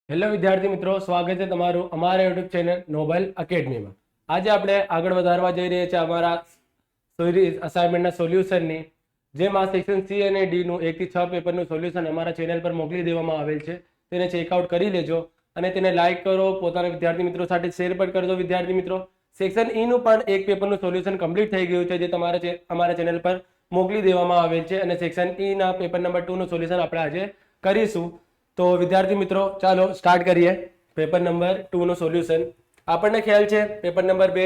Hello વિદ્યાર્થી મિત્રો, સ્વાગત છે તમારું અમારા યુટ્યુબ ચેનલ નોબલ એકેડમીમાં। આજે આપણે આગળ વધારવા જઈ રહ્યા છીએ અમારા અસાઇનમેન્ટના સોલ્યુશનની, જેમાં સેક્શન સી અને ડી નું 1 થી 6 પેપરનું સોલ્યુશન અમારા ચેનલ પર મોકલી દેવામાં આવેલ છે। તેને ચેકઆઉટ કરી લેજો અને તેને લાઈક કરો, પોતાના વિદ્યાર્થી મિત્રો સાથે શેર પણ કરજો। વિદ્યાર્થી મિત્રો, સેક્શન ઈ નું પણ એક પેપરનું સોલ્યુશન કમ્પ્લીટ થઈ ગયું છે, જે અમારા ચેનલ પર મોકલી દેવામાં આવેલ છે અને સેક્શન ઈ ના પેપર નંબર 2 નું સોલ્યુશન આપણે આજે કરીશું। તો વિદ્યાર્થી મિત્રો, ચાલો સ્ટાર્ટ કરીએ પેપર નંબર 2 નું સોલ્યુશન। આપણને ખ્યાલ છે પેપર નંબર 2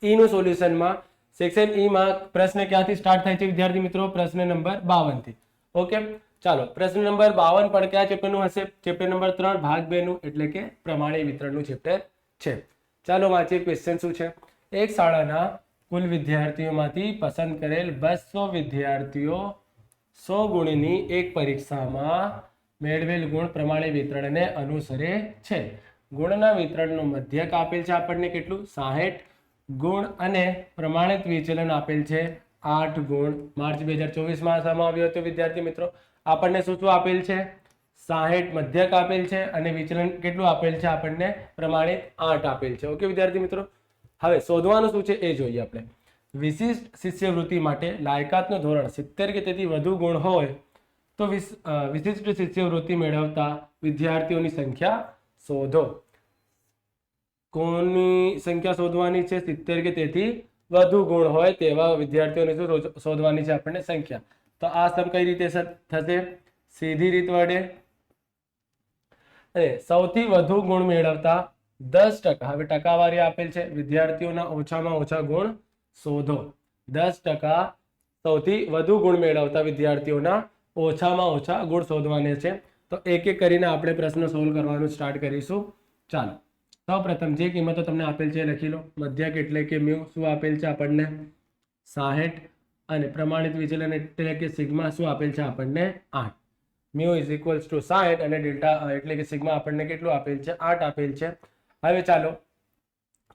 ઈ નું સોલ્યુશનમાં સેક્શન ઈ માં પ્રશ્ન ક્યાંથી સ્ટાર્ટ થાય છે વિદ્યાર્થી મિત્રો? પ્રશ્ન નંબર 52 થી। ઓકે, ચાલો પ્રશ્ન નંબર 52 પણ કયા ચેપ્ટરનું હશે? ચેપ્ટર નંબર 3 ભાગ 2 નું, એટલે કે પ્રમાણી વિતરણનું ચેપ્ટર છે। ચાલો વાંચીએ ક્વેશ્ચન શું છે। એક શાળાના કુલ વિદ્યાર્થીઓમાંથી પસંદ કરેલ 200 વિદ્યાર્થીઓ 100 ગુણની એક પરીક્ષામાં મેળવેલ ગુણ પ્રમાણે વિતરણને અનુસરે છે। ગુણના વિતરણનો મધ્યક આપેલ છે આપણને કેટલું? 60 ગુણ અને પ્રમાણિત વિચલન આપેલ છે 8 ગુણ। માર્ચ 2024 માં આપવામાં આવ્યો હતો વિદ્યાર્થી મિત્રો। આપણને શું શું આપેલ છે? 60 મધ્યક આપેલ છે અને વિચલન કેટલું આપેલ છે આપણને? પ્રમાણિત 8 આપેલ છે। ઓકે વિદ્યાર્થી મિત્રો, હવે શોધવાનું શું છે એ જોઈએ આપણે। વિશિષ્ટ શિષ્યવૃત્તિ માટે લાયકાતનું ધોરણ 70 કે તેથી વધુ ગુણ હોય તો વિશિષ્ટ શિષ્યવૃત્તિ મેળવતા વિદ્યાર્થીઓની સંખ્યા શોધો। કોની સંખ્યા શોધવાની છે? 70 કે તેથી વધુ ગુણ હોય તેવા વિદ્યાર્થીઓની શું શોધવાની છે આપણને? સંખ્યા। તો આ સમ કઈ રીતે થશે? સીધી રીત વડે। અને સૌથી વધુ ગુણ મેળવતા 10%, હવે ટકાવારી આપેલ છે, વિદ્યાર્થીઓના ઓછામાં ઓછા ગુણ શોધો। 10% સૌથી વધુ ગુણ મેળવતા વિદ્યાર્થીઓના ઓછામાં ઓછા ગુણ શોધવાને છે। તો એક એક કરીને આપણે પ્રશ્ન સોલ્વ કરવાનું સ્ટાર્ટ કરીશું। ચાલો, સૌપ્રથમ જે કિંમતો તમને આપેલ છે લખી લો। મધ્યક એટલે કે મ્યુ શું આપેલ છે આપણને? 60 અને પ્રમાણિત વિચલન એટલે કે સિગ્મા શું આપેલ છે આપણને? 8। મ્યુ ઇઝ ઇક્વલ્સ ટુ 60 અને ડેલ્ટા એટલે કે સિગ્મા આપણને કેટલું આપેલ છે? 8 આપેલ છે। હવે ચાલો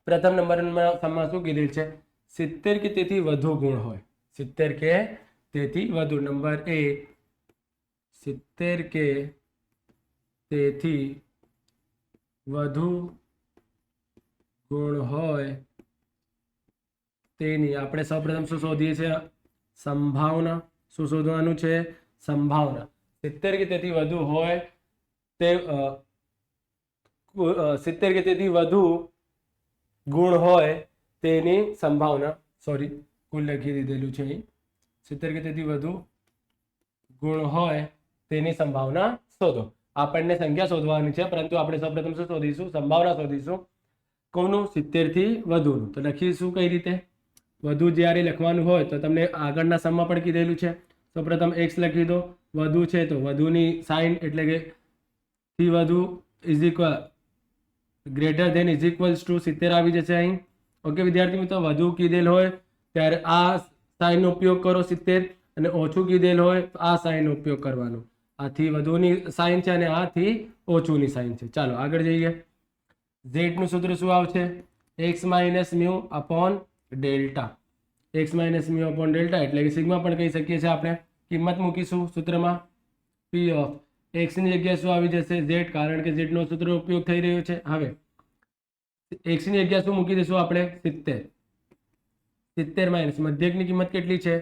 પ્રથમ નંબરમાં સમમાં શું કીધેલ છે? 70 કે તેથી વધુ ગુણ હોય। 70 કે તેથી વધુ, નંબર 1 70 કે તેથી વધુ ગુણ હોય તેની આપણે સૌપ્રથમ શું શોધીએ છીએ? સંભાવના। શું શોધવાનું છે? સંભાવના। 70 કે તેથી વધુ હોય તે 70 કે તેથી વધુ ગુણ હોય તેની સંભાવના, સોરી કુલ લખી દીધેલું છે અહીં। 70 કે તેથી વધુ ગુણ હોય તેની સંભાવના શોધો। આપણને સંખ્યા શોધવાની છે, પરંતુ આપણે સૌપ્રથમ શું શોધીશું? સંભાવના શોધીશું। કોનું? 70 થી વધુનું। તો લખીશું કઈ રીતે? વધુ જ્યારે લખવાનું હોય તો તમને આગળના સમમાં પણ કીધેલું છે। સૌપ્રથમ x લખી દો, વધુ છે તો વધુની સાઇન એટલે કે થી વધુ is equal greater than is equals to 70 આવી જશે અહીં। ઓકે વિદ્યાર્થી મિત્રો, વધુ કીધેલ હોય ત્યારે આ સાઇનનો ઉપયોગ કરો 70, અને ઓછું કીધેલ હોય તો આ સાઇનનો ઉપયોગ કરવાનો। આથી વધુની સાઇન છે અને આથી ઓછુંની સાઇન છે। ચાલો આગળ જઈએ। z નું સૂત્ર શું આવશે? x minus mu upon delta. x minus mu upon delta એટલે કે સિગ્મા પણ કહી શકીએ છીએ આપણે। કિંમત મૂકીશું સૂત્રમાં, p ઓફ x ની જગ્યાએ શું આવી જશે? z, કારણ કે z નો સૂત્રનો ઉપયોગ થઈ રહ્યો છે। હવે x ની જગ્યાએ શું મૂકી દઈશું આપણે? 70। 70 માઇનસ મધ્યકની કિંમત કેટલી છે?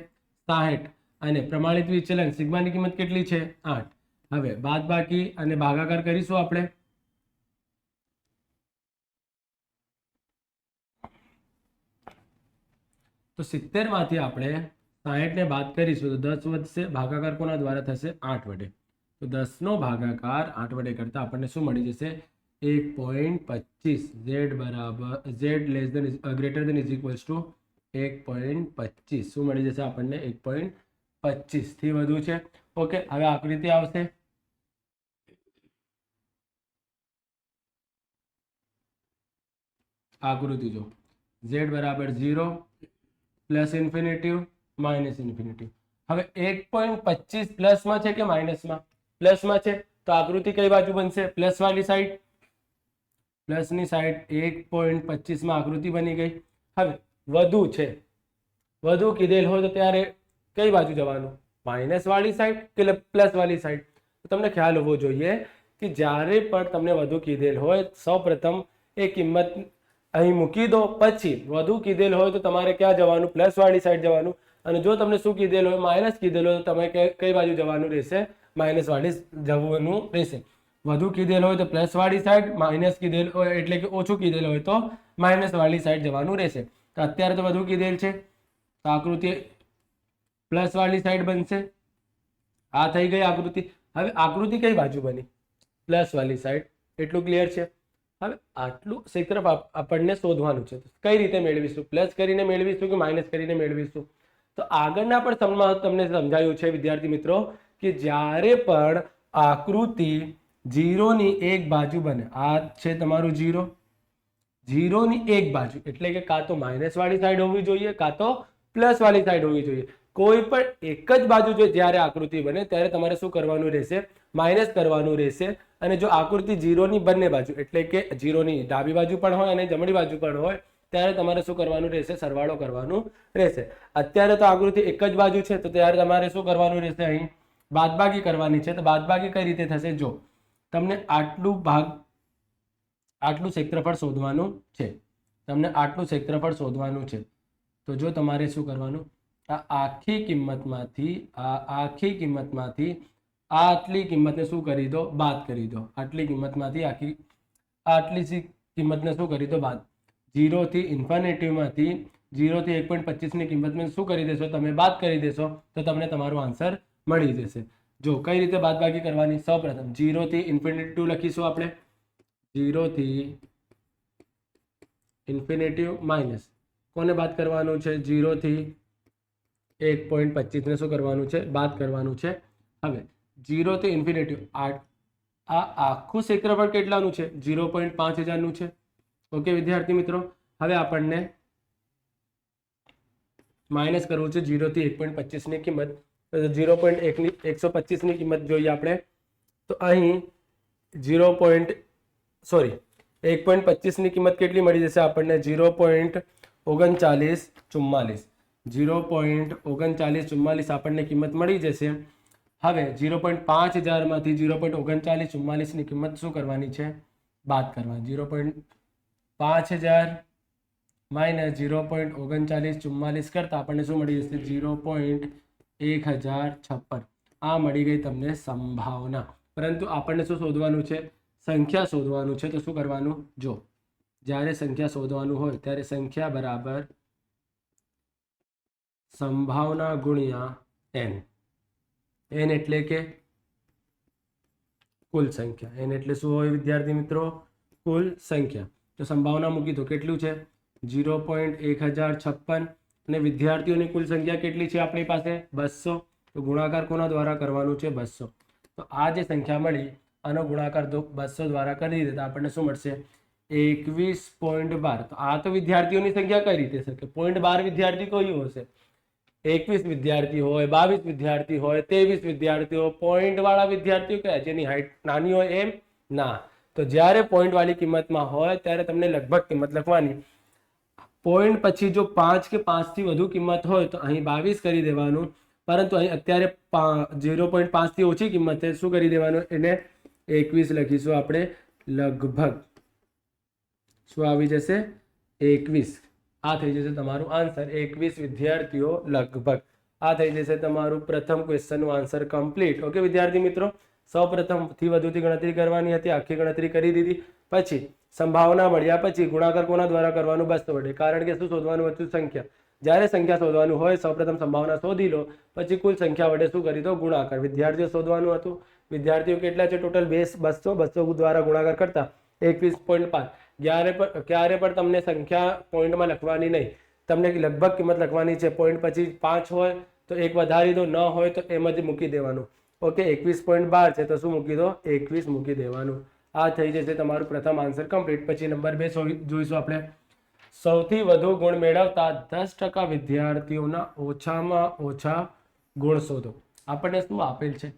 60 અને પ્રમાણિત વિચલન સિગ્માની કિંમત કેટલી છે? 8। હવે બાદબાકી અને ભાગાકાર કરીશું આપણે। તો 70 માંથી આપણે 60 ને બાદ કરીશું તો 10 વધશે। ભાગાકાર કોના દ્વારા થશે? 8 વડે। તો 10 નો ભાગાકાર 8 વડે કરતા આપણને શું મળી જશે? 1.25। z બરાબર z less than greater than is equals to 1.25 શું મળી જશે આપણને? 1.25 થી વધુ છે। ઓકે, હવે આકૃતિ આવશે। આકૃતિ જો, z બરાબર 0, પ્લસ ઇન્ફિનિટી, માઇનસ ઇન્ફિનિટી। હવે 1.25 પ્લસમાં છે કે માઇનસમાં? પ્લસમાં છે, તો આકૃતિ કઈ બાજુ બનશે? પ્લસ વાળી સાઈડ। પ્લસની સાઈડ 1.25 માં આકૃતિ બની ગઈ। હવે વધુ છે, વધુ કીધેલ હોય તો ત્યારે કઈ બાજુ જવાનું? માઇનસ વાળી સાઈડ કે પ્લસ વાળી સાઈડ? તમને ખ્યાલ હોવો જોઈએ કે જ્યારે પણ તમને વધુ કીધેલ હોય સૌપ્રથમ એ કિંમત અહીં મૂકી દો, પછી વધુ કીધેલ હોય તો તમારે ક્યાં જવાનું? પ્લસ વાળી સાઈડ જવાનું. અને જો તમને શું કીધેલ હોય? માઇનસ કીધેલ હોય તો તમે કઈ બાજુ જવાનું રહેશે? માઇનસ વાળી જવાનું રહેશે. વધુ કીધેલ હોય તો પ્લસ વાળી સાઈડ, માઇનસ કીધેલ હોય એટલે કે ઓછું કીધેલ હોય તો માઇનસ વાળી સાઈડ જવાનું રહેશે. તો અત્યારે તો વધુ કીધેલ છે તો આકૃતિ પ્લસ વાળી સાઈડ બનશે. આ થઈ ગઈ આકૃતિ. હવે આકૃતિ કઈ બાજુ બની? પ્લસ વાળી સાઈડ. એટલું ક્લિયર છે? હવે આટલું ક્ષેત્રફળ આપણને શોધવાનું છે. કઈ રીતે મેળવીશું? પ્લસ કરીને મેળવીશું કે માઇનસ કરીને મેળવીશું? તો આગળના પણ સમમાં તમને સમજાયું છે વિદ્યાર્થી મિત્રો કે જ્યારે પણ આકૃતિ 0 ની એક બાજુ બને, આ છે તમારું 0, 0 ની એક બાજુ એટલે કે કાં તો માઇનસ વાળી સાઈડ હોવી જોઈએ કાં તો પ્લસ વાળી સાઈડ હોવી જોઈએ. કોઈ પણ એક જ બાજુ જો જ્યારે આકૃતિ બને ત્યારે તમારે શું કરવાનું રહેશે? માઇનસ કરવાનું રહેશે. અને જો આકૃતિ 0 ની બંને બાજુ એટલે કે 0 ની ડાબી બાજુ પણ હોય અને જમણી બાજુ પણ હોય ત્યારે તમારે શું કરવાનું રહેશે? સરવાળો કરવાનું રહેશે. અત્યારે તો આકૃતિ એક જ બાજુ છે તો ત્યારે તમારે શું કરવાનું રહેશે? અહીં બાદબાકી કરવાની છે. તો બાદબાકી કઈ રીતે થશે? જો તમને આટલું ક્ષેત્રફળ શોધવાનું છે, તમને આટલું ક્ષેત્રફળ શોધવાનું છે, તો જો તમારે શું કરવાનું? આ આખી કિંમતમાંથી આટલી કિંમતને શું કરી દો? બાદ કરી દો. આટલી કિંમતમાંથી આટલી કિંમતને શું કરી દો? બાદ. 0 થી ઇન્ફિનિટીમાંથી 0 થી 1.25 ની કિંમતને શું કરી દેશો? તમે બાદ કરી દેશો તો તમને તમારો આન્સર મળી જશે. જો કઈ રીતે બાદબાકી કરવાની? સૌપ્રથમ 0 થી ઇન્ફિનિટી લખીશું આપણે. 0 થી ઇન્ફિનિટી માઇનસ કોને બાદ કરવાનું છે? 0 થી 1.25 ને શું કરવાનું છે? બાદ કરવાનું છે. હવે 0 થી ઇન્ફિનિટી આ આખું ક્ષેત્રફળ કેટલાનું છે? 0.5000 નું છે. ઓકે વિદ્યાર્થી મિત્રો, હવે આપણને માઇનસ કરવું છે 0 થી 1.25 ની કિંમત. 0.125 ની કિંમત જોઈએ આપણે તો અહીં 1.25 ની કિંમત કેટલી મળી જશે આપણને? 0.3944. 0.3944 આપણને કિંમત મળી જશે. હવે 0.5000 માંથી 0.3944 ની કિંમત શું કરવાની છે? બાદ કરવાની. 0.5000 માઇનસ 0.3944 કરતા આપણને શું મળી જશે? 0.1056. આ મળી ગઈ તમને સંભાવના. પરંતુ આપણને શું શોધવાનું છે? સંખ્યા શોધવાનું છે. તો શું કરવાનું? જો જ્યારે સંખ્યા શોધવાનું હોય ત્યારે સંખ્યા બરાબર સંભાવના ગુણ્યા n. n એટલે કે કુલ સંખ્યા. n એટલે શું હોય વિદ્યાર્થી મિત્રો? કુલ સંખ્યા. તો સંભાવના મૂકી દો. કેટલું છે? 0.1056. અને વિદ્યાર્થીઓની કુલ સંખ્યા કેટલી છે આપણી પાસે? 200. તો ગુણાકાર કોના દ્વારા કરવાનું છે? 200. તો આ જે સંખ્યા મળી આનો ગુણાકાર 200 દ્વારા કરી દે તો આપણને શું મળશે? 21.12. તો આ તો વિદ્યાર્થીઓની સંખ્યા કઈ રીતે છે કે 0.12 વિદ્યાર્થી કયું હશે? 21 વિદ્યાર્થી હોય, 22 વિદ્યાર્થી હોય, 23 વિદ્યાર્થીઓ. પોઈન્ટ વાળા વિદ્યાર્થીઓ કયા? જેની હાઈટ નાની હોય એમ? ના. તો જ્યારે પોઈન્ટ વાળી કિંમતમાં હોય ત્યારે તમને લગભગ કિંમત લખવાની. પોઈન્ટ પછી જો 5 કે 5 થી વધુ કિંમત હોય તો અહીં 22 કરી દેવાનું. પરંતુ અહીં અત્યારે 0.5 થી ઓછી કિંમત છે, શું કરી દેવાનું? એને 21 લખીશું આપણે. લગભગ શું આવી જશે? 21. આ થઈ જશે તમારું આન્સર. 21 વિદ્યાર્થીઓ લગભગ. આ થઈ જશે તમારું પ્રથમ ક્વેશ્ચનનું આન્સર કમ્પ્લીટ. ઓકે વિદ્યાર્થી મિત્રો, સૌપ્રથમ થી વધુથી ગણતરી કરવાની હતી, આખી ગણતરી કરી દીધી. પછી સંભાવના મળ્યા પછી ગુણાકાર કોના દ્વારા કરવાનું? 200 વડે. કારણ કે શું શોધવાનું હતું? સંખ્યા. જ્યારે સંખ્યા શોધવાનું હોય સૌપ્રથમ સંભાવના શોધી લો, પછી કુલ સંખ્યા વડે શું કરી દો? ગુણાકાર. વિદ્યાર્થીઓ શોધવાનું હતું. વિદ્યાર્થીઓ કેટલા છે ટોટલ? 200. 200 દ્વારા ગુણાકાર કરતા 21.5. ક્યારે પણ તમને સંખ્યા પોઈન્ટમાં લખવાની નહીં, તમને લગભગ કિંમત લખવાની છે. પોઈન્ટ પછી 5 હોય તો એક વધારી દો, ન હોય તો એમ જ મૂકી દેવાનું. ઓકે 21.12 છે તો શું મૂકી દો? 21 મૂકી દેવાનું. આ થઈ જશે તમારું પ્રથમ આન્સર કમ્પ્લીટ. પછી નંબર 2 જોઈશું આપણે. સૌથી વધુ ગુણ મેળવતા 10% વિદ્યાર્થીઓના ઓછામાં ઓછા ગુણ શોધો. આપણને શું આપેલ છે?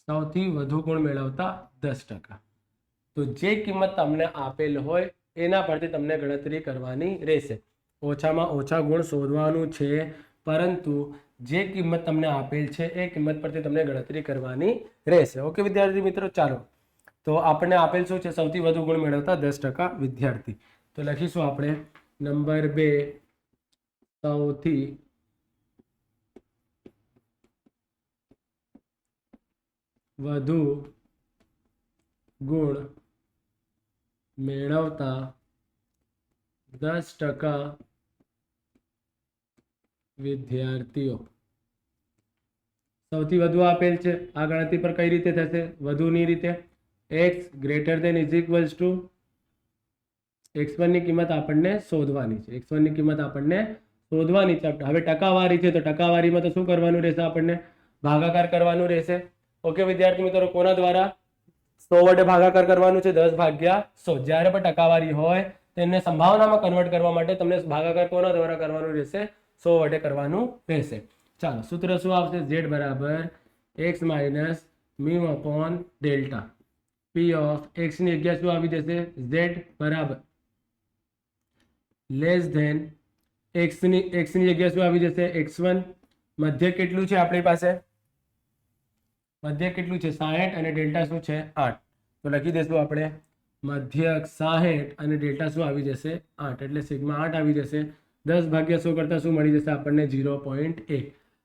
સૌથી વધુ ગુણ મેળવતા 10%. તો જે કિંમત તમને આપેલ હોય એના પરથી તમને ગણતરી કરવાની રહેશે. ઓછામાં ઓછા ગુણ શોધવાનું છે, પરંતુ જે કિંમત તમને આપેલ છે એ કિંમત પરથી તમને ગણતરી કરવાની રહેશે. ઓકે વિદ્યાર્થી મિત્રો, ચાલો તો આપણને આપેલ શું છે? સૌથી વધુ ગુણ મેળવતા 10% વિદ્યાર્થી. તો લખીશું આપણે નંબર 2 સૌથી વધુ ગુણ મેળવતા 10% વિદ્યાર્થીઓ. સૌથી વધુ આપેલ છે. આ ગણતરી પર કઈ રીતે થશે? વધુની રીતે x greater than is equals to x1 ની કિંમત આપણને શોધવાની છે. x1 ની કિંમત આપણને શોધવાની છે. હવે ટકાવારી છે તો ટકાવારીમાં તો શું કરવાનું રહેશે? આપણને ભાગાકાર કરવાનું રહેશે. ઓકે વિદ્યાર્થી મિત્રો, કોના દ્વારા? 100 વડે ભાગાકાર કરવાનું છે. 10 ભાગ્યા 100. જ્યારે પણ ટકાવારી હોય તેને સંભાવનામાં કન્વર્ટ કરવા માટે તમને ભાગાકાર કોના દ્વારા કરવાનું રહેશે? 100 વડે કરવાનું રહેશે. ચાલો, સૂત્ર શું આવશે? z બરાબર x minus mu upon delta. p of x ની જગ્યા શું આવી જશે? z બરાબર લેસ ધેન x ની જગ્યા શું આવી જશે? x1. મધ્ય કેટલું છે આપણી પાસે? મધ્ય કેટલું છે? 60 અને ડેલ્ટા શું છે? 8. તો લખી દઈશું આપણે મધ્યક 60 અને ડેલ્ટા શું આવી જશે? 8. એટલે સિગ્મા 8 આવી જશે. 10 ભાગ્યા 100 કરતા શું મળી જશે આપણને? 0.1.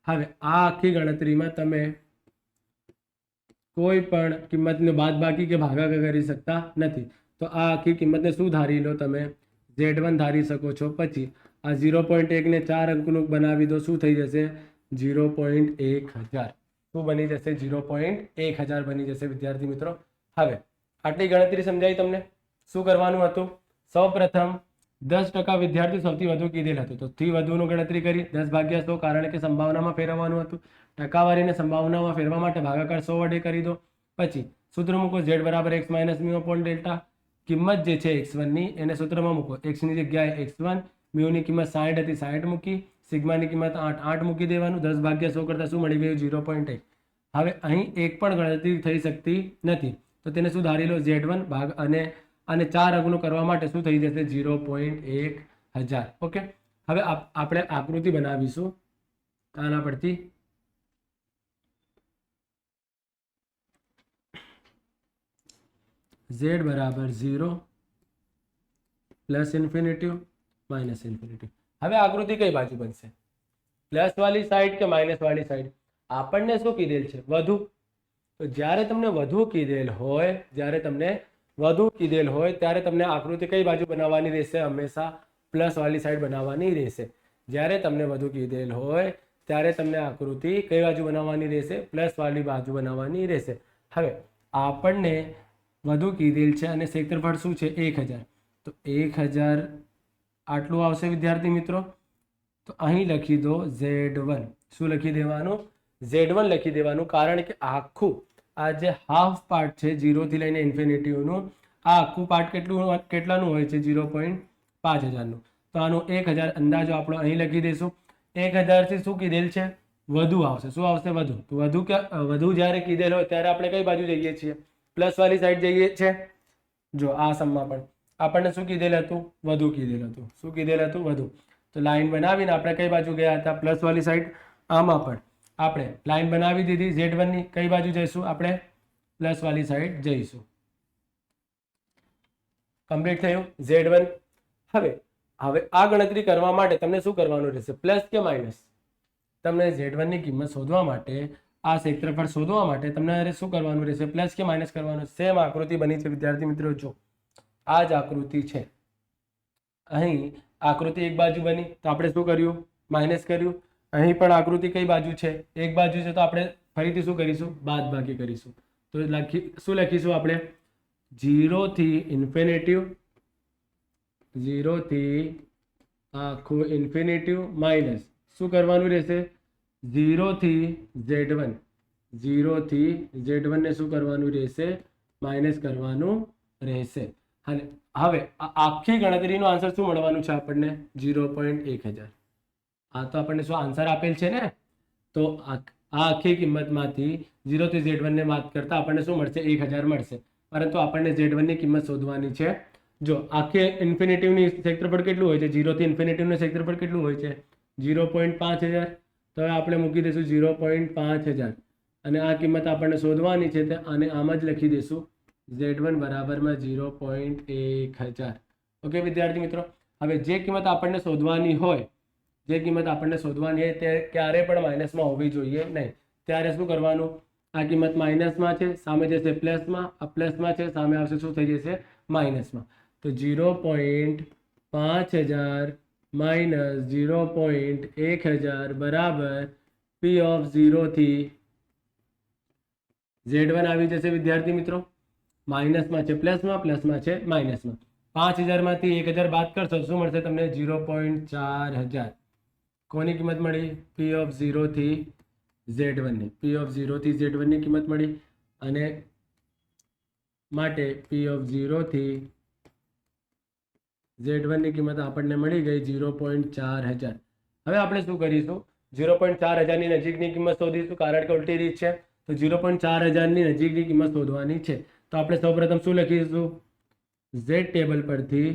હવે આ આખી ગણતરીમાં તમે કોઈ પણ કિંમતને બાદબાકી કે ભાગાકાર કરી શકતા નથી. તો આ આખી કિંમતને શું ધારી લો? તમે z1 ધારી શકો છો. પછી આ 0.1 ને 4 અંકનું બનાવી દો. શું થઈ જશે? 0.1000. શું બની જશે? 0.1000 બની જશે વિદ્યાર્થી મિત્રો. હવે આટલી ગણતરી સમજાઈ તમને? શું કરવાનું હતું? સૌ પ્રથમ 10% વિદ્યાર્થી સૌથી વધુ કીધેલ હતું. તો થી વધુનું ગણતરી કરી 10 ભાગ્યા 100, કારણ કે સંભાવનામાં ફેરવવાનું હતું. ટકાવારીને સંભાવનામાં ફેરવા માટે ભાગાકાર 100 વડે કરી દો. પછી સૂત્ર મૂકો z બરાબર x minus mu upon delta. કિંમત જે છે x1 ની એને સૂત્રમાં મૂકો. x ની જગ્યાએ x1, મ્યુ ની કિંમત 60 હતી, 60 મૂકી. સિગ્માની કિંમત 8 મૂકી દેવાનું. 10 ભાગ્યા 100 કરતા શું મળી ગયું? 0.1. હવે અહીં એક પણ ગણતરી થઈ શકતી નથી. તો તેને શું ધારી લો? z1 ભાગ અને 4 અંકનું કરવા માટે શું થઈ જશે? 0.1000. ઓકે. હવે આપણે આકૃતિ બનાવીશું આના પરથી. z બરાબર 0 પ્લસ ઇન્ફિનિટી માઇનસ ઇન્ફિનિટી. હવે આકૃતિ કઈ બાજુ બનશે? પ્લસ વાળી સાઈડ કે માઇનસ વાળી સાઈડ? આપણને શું કીધેલ છે? વધુ. તો જ્યારે તમને વધુ કીધેલ હોય ત્યારે તમને આકૃતિ કઈ બાજુ બનાવવાની રહેશે? હંમેશા પ્લસ વાળી સાઈડ બનાવવાની રહેશે. જ્યારે તમને વધુ કીધેલ હોય ત્યારે તમને આકૃતિ કઈ બાજુ બનાવવાની રહેશે? પ્લસ વાળી બાજુ બનાવવાની રહેશે. હવે આપણને વધુ કીધેલ છે અને ક્ષેત્રફળ શું છે? 1000. તો 1000 આટલું આવશે વિદ્યાર્થી મિત્રો. તો અહીં લખી દો z1. શું લખી દેવાનું? z1 લખી દેવાનું, કારણ કે આખું આ જે હાફ પાર્ટ છે 0 થી લઈને ઇન્ફિનિટીનું, આ આખું પાર્ટ કેટલાનું હોય છે? 0.5000નું. તો આનું 1000 અંદાજો આપણો અહીં લખી દઈશું. 1000 થી શું કીધેલ છે? વધુ આવશે. શું આવશે? વધુ. તો વધુ જ્યારે કીધેલ હોય ત્યારે આપણે કઈ બાજુ જઈએ છીએ? પ્લસ વાળી સાઈડ જઈએ છે. જો આ સમમાં પણ આપણને શું કીધેલ હતું? વધુ કીધેલ હતું. શું કીધેલ હતું? વધુ. તો લાઈન બનાવીને આપણે કઈ બાજુ ગયા હતા? પ્લસ વાળી સાઈડ. આમાં પણ આપણે લાઈન બનાવી દીધી. z1 ની કઈ બાજુ જઈશું? આપણે પ્લસ વાળી સાઈડ જઈશું. કમ્પ્લીટ થયું z1. હવે આ ગણતરી કરવા માટે તમને શું કરવાનું રહેશે? પ્લસ કે માઇનસ? તમને z1 ની કિંમત શોધવા માટે, આ ક્ષેત્રફળ શોધવા માટે તમને શું કરવાનું રહેશે? પ્લસ કે માઇનસ કરવાનું? સેમ આકૃતિ બની છે વિદ્યાર્થી મિત્રો. જો આ જ આકૃતિ છે. અહીં આકૃતિ એક બાજુ બની તો આપણે શું કર્યું? માઇનસ કર્યું. અહીં પણ આકૃતિ કઈ બાજુ છે? એક બાજુ છે. તો આપણે ફરીથી શું કરીશું? બાદબાકી કરીશું. તો શું લખીશું આપણે? 0 થી ઇન્ફિનિટી, 0 થી આખું ઇન્ફિનિટી માઇનસ શું કરવાનું રહેશે? 0 થી z1. 0 થી z1 ને શું કરવાનું રહેશે? માઇનસ કરવાનું રહેશે. અને હવે આખી ગણતરીનો આન્સર શું મળવાનું છે આપણને? 0.1000. આ તો આપણને શું આન્સર આપેલ છે ને? તો આ આખી કિંમતમાંથી 0 થી z1 ને બાદ કરતા આપણને શું મળશે? 1000 મળશે. પરંતુ આપણને z1 ની કિંમત શોધવાની છે. જો આખી ઇન્ફિનિટીવની ક્ષેત્રફળ કેટલું હોય છે? 0 થી ઇન્ફિનિટીવનું ક્ષેત્રફળ કેટલું હોય છે? 0.5000. તો હવે આપણે મૂકી દઈશું 0.5000 અને આ કિંમત આપણને શોધવાની છે. આને આમ જ લખી દઈશું Z1 બરાબરમાં 0.1000. ઓકે વિદ્યાર્થી મિત્રો, હવે જે કિંમત આપણને શોધવાની હોય તે ક્યારે પણ માઇનસમાં હોવી જોઈએ નહીં. ત્યારે શું કરવાનું, આ કિંમત માઇનસમાં છે, સામે જશે પ્લસમાં, આ પ્લસમાં છે, સામે આવશે શું થઈ જશે માઇનસમાં. તો 0.5000 માઇનસ 0.1000 બરાબર P ઓફ 0 થી Z1 આવી જશે વિદ્યાર્થી મિત્રો. માઇનસમાં છે પ્લસમાં, પ્લસમાં છે માઇનસમાં. 5000 માંથી 1000 બાદ કરશો શું મળશે તમને? 0.4000. કોની કિંમત મળી? P ઓફ 0 થી Z1 ની. P ઓફ 0 થી Z1 ની કિંમત મળી અને માટે P ઓફ 0 થી Z1 ની કિંમત આપણને મળી ગઈ 0.4000. હવે આપણે શું કરીશું? 0.4000 ની નજીકની કિંમત શોધીશું, કારણ કે ઉલટી રીત છે. તો 0.4000 ની નજીકની કિંમત શોધવાની છે. તો આપણે સૌપ્રથમ શું લખીશું? Z ટેબલ પરથી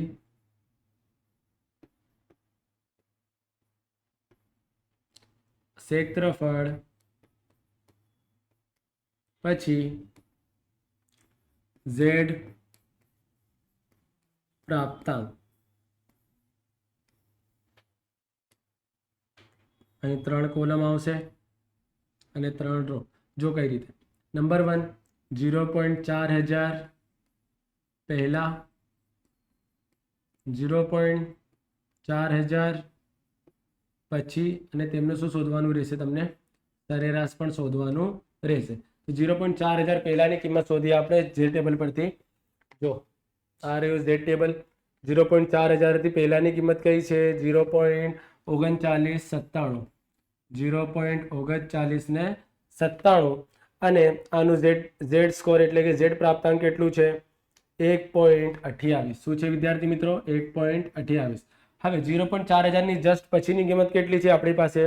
ક્ષેત્રફળ પછી Z પ્રાપ્તાંક, અહીં 3 કોલમ આવશે અને 3 રો. જો કઈ રીતે, નંબર 1 0.4000 પહેલા, 0.4000 પછી, અને તેમનું શું શોધવાનું રહેશે? તમને સરેરાશ પણ શોધવાનું રહેશે. તો 0.4000 પહેલાની કિંમત શોધી આપણે Z ટેબલ પરથી. જો આ રહ્યું Z ટેબલ. 0.4000 થી પહેલાની કિંમત કઈ છે? 0.3997. 0.3997 અને આનું Z સ્કોર એટલે કે Z પ્રાપ્તાંક કેટલું છે? 1.28. શું છે વિદ્યાર્થી મિત્રો? 1.28. હવે 0.4000 ની જસ્ટ પછીની કિંમત કેટલી છે આપણી પાસે?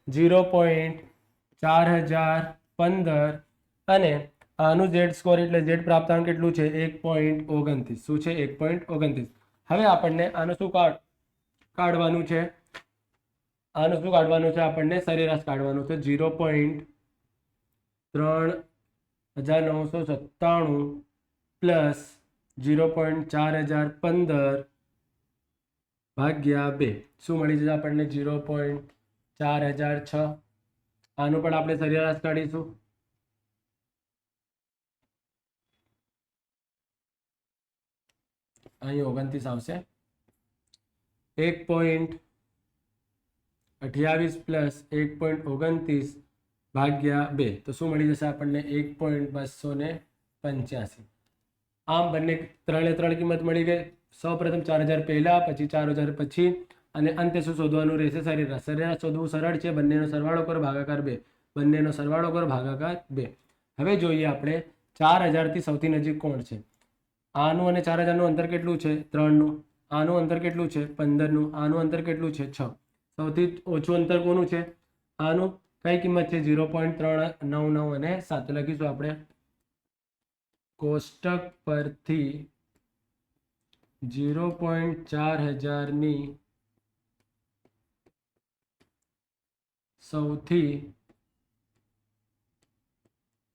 0.4015 અને આનું Z સ્કોર એટલે Z પ્રાપ્તાંક કેટલું છે? 1.29. શું છે? 1.29. હવે આપણને આનું શું કાઢવાનું છે? આપણને સરેરાશ કાઢવાનું છે. 0.3997 પ્લસ 0.4015 ભાગ્યા 2. શું મળી જશે આપણને? 0.4006. આનું પણ આપણે સરેરાશ કાઢીશું. અહીં 29 આવશે. 1.28 પ્લસ 1.29 ભાગ્યા 2. તો શું મળી જશે આપણને? 1.285. આમ બંને 3 કિંમત મળી ગઈ. સૌપ્રથમ 4000 પહેલા, પછી 4000 પછી, અને અંતે શું શોધવાનું રહેશે? સરેરાશ. સરેરાશ શોધવું સરળ છે. બંનેનો સરવાળો કરો, ભાગાકાર 2. બંનેનો સરવાળો કરો, ભાગાકાર 2. હવે જોઈએ આપણે 4000 થી સૌથી નજીક કોણ છે? આનું અને 4000 નું અંતર કેટલું છે? 3 નું. આનું અંતર કેટલું છે? 15 નું. આનું અંતર કેટલું છે? 6. સૌથી ઓછું અંતર કોનું છે? આનું. કઈ કિંમત છે? 0.399 અને 7 લખીશું આપણે. કોષ્ટક પરથી 0.4000 ની સૌથી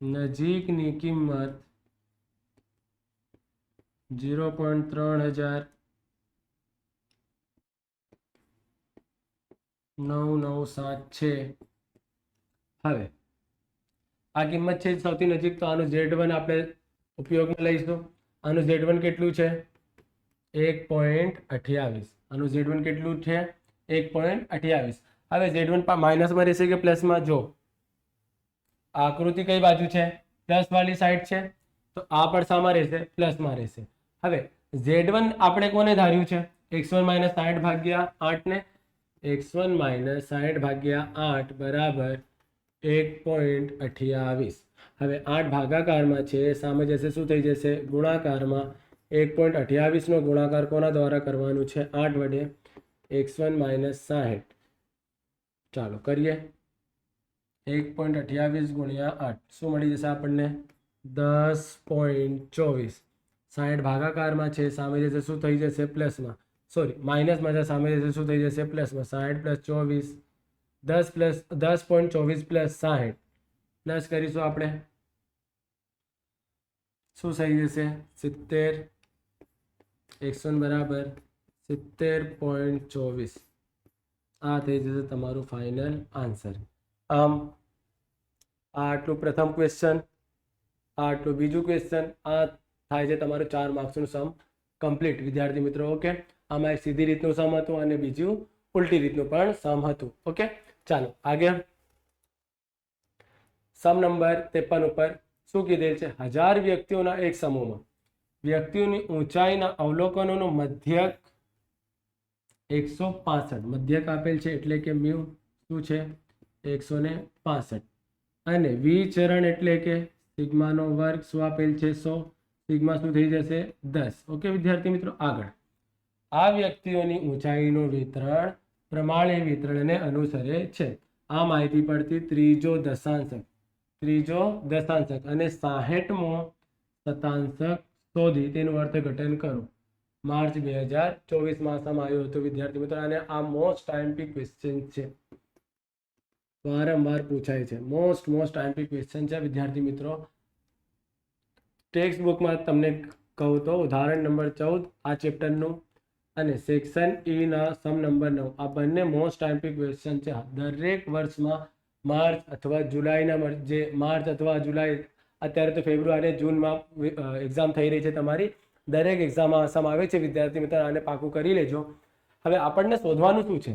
નજીકની કિંમત 0.3997 છે. હવે આ કિંમત છે સૌથી નજીક, તો આનું Z1 આપણે ઉપયોગમાં લઈશું. આનું Z1 કેટલું છે? 1.28. આનું Z1 કેટલું છે? 1.28. હવે Z1 માઇનસમાં રહેશે કે પ્લસમાં? જો આકૃતિ કઈ બાજુ છે? પ્લસ વાળી સાઈડ છે. તો આ પણ શામાં રહેશે? પ્લસમાં રહેશે. હવે Z1 આપણે કોને ધાર્યું છે? x1 - 60 ભાગ્યા 8 ને. x1 - 60 ભાગ્યા 8 બરાબર 1.28. હવે 8 ભાગાકારમાં છે, સામે જશે શું થઈ જશે? ગુણાકારમાં. 1.28 નો ગુણાકાર કોના દ્વારા કરવાનું છે? 8 વડે. x1 - 60. ચાલો કરીએ. 1.28 ગુણ્યા 8 શું મળી જશે આપણને? 10.24. 60 ભાગાકારમાં છે, સામે જશે શું થઈ જશે? પ્લસમાં. સોરી, માઇનસમાં છે, સામે જશે શું થઈ જશે? પ્લસમાં. 60 + 24, 10.24 + 60 પ્લસ કરીશું આપણે. શું થઈ જશે 70 100 બરાબર 70.24 આ થઈ જશે તમારું ફાઇનલ આન્સર. આમ આ આટલું પ્રથમ ક્વેશ્ચન, આ આટલું બીજું ક્વેશ્ચન, આ થાય છે તમારું 4 માર્ક્સનું સમ કમ્પ્લીટ વિદ્યાર્થી મિત્રો. ઓકે, આમાં એક સીધી રીતનું સમ હતું અને બીજું ઉલટી રીતનું પણ સમ હતું. ઓકે, ચાલો આગળ. સમ નંબર 53 ઉપર શું કીધેલ છે? 1000 વ્યક્તિઓના એક સમૂહમાં વ્યક્તિઓની ઊંચાઈના અવલોકનોનો મધ્યક 165, મધ્યક આપેલ છે એટલે કે મ્યુ શું છે 165, અને વિચરણ એટલે કે સિગ્માનો વર્ગ શું આપેલ છે 100, સિગ્મા શું થઈ જશે 10. ઓકે વિદ્યાર્થી મિત્રો, આગળ. આ વ્યક્તિઓની ઊંચાઈનું વિતરણ પ્રમાણે વિતરણને અનુસરે છે. આ માહિતી પરથી ત્રીજો દશાંશક અને 60મો શતાંશક શોધી તેનું અર્થઘટન કરો. માર્ચ 2024 સમ આવ્યો હતો વિદ્યાર્થી મિત્રો, અને આ મોસ્ટ આઈએમપી ક્વેશ્ચન છે, વારંવાર પૂછાય છે. મોસ્ટ આઈએમપી ક્વેશ્ચન છે વિદ્યાર્થી મિત્રો. ટેક્સ્ટ બુકમાં તમને કહું તો ઉદાહરણ નંબર 14 આ ચેપ્ટરનું અને સેક્શન ઈ ના સમ નંબર 9 આ બંને મોસ્ટ આઈએમપી ક્વેશ્ચન છે. દરેક વર્ષમાં માર્ચ અથવા જુલાઈ, અત્યારે તો ફેબ્રુઆરી જૂનમાં એક્ઝામ થઈ રહી છે તમારી, દરેક એક્ઝામમાં સમ આવે છે વિદ્યાર્થી મિત્રો, આને પાકું કરી લેજો. હવે આપણને શોધવાનું શું છે?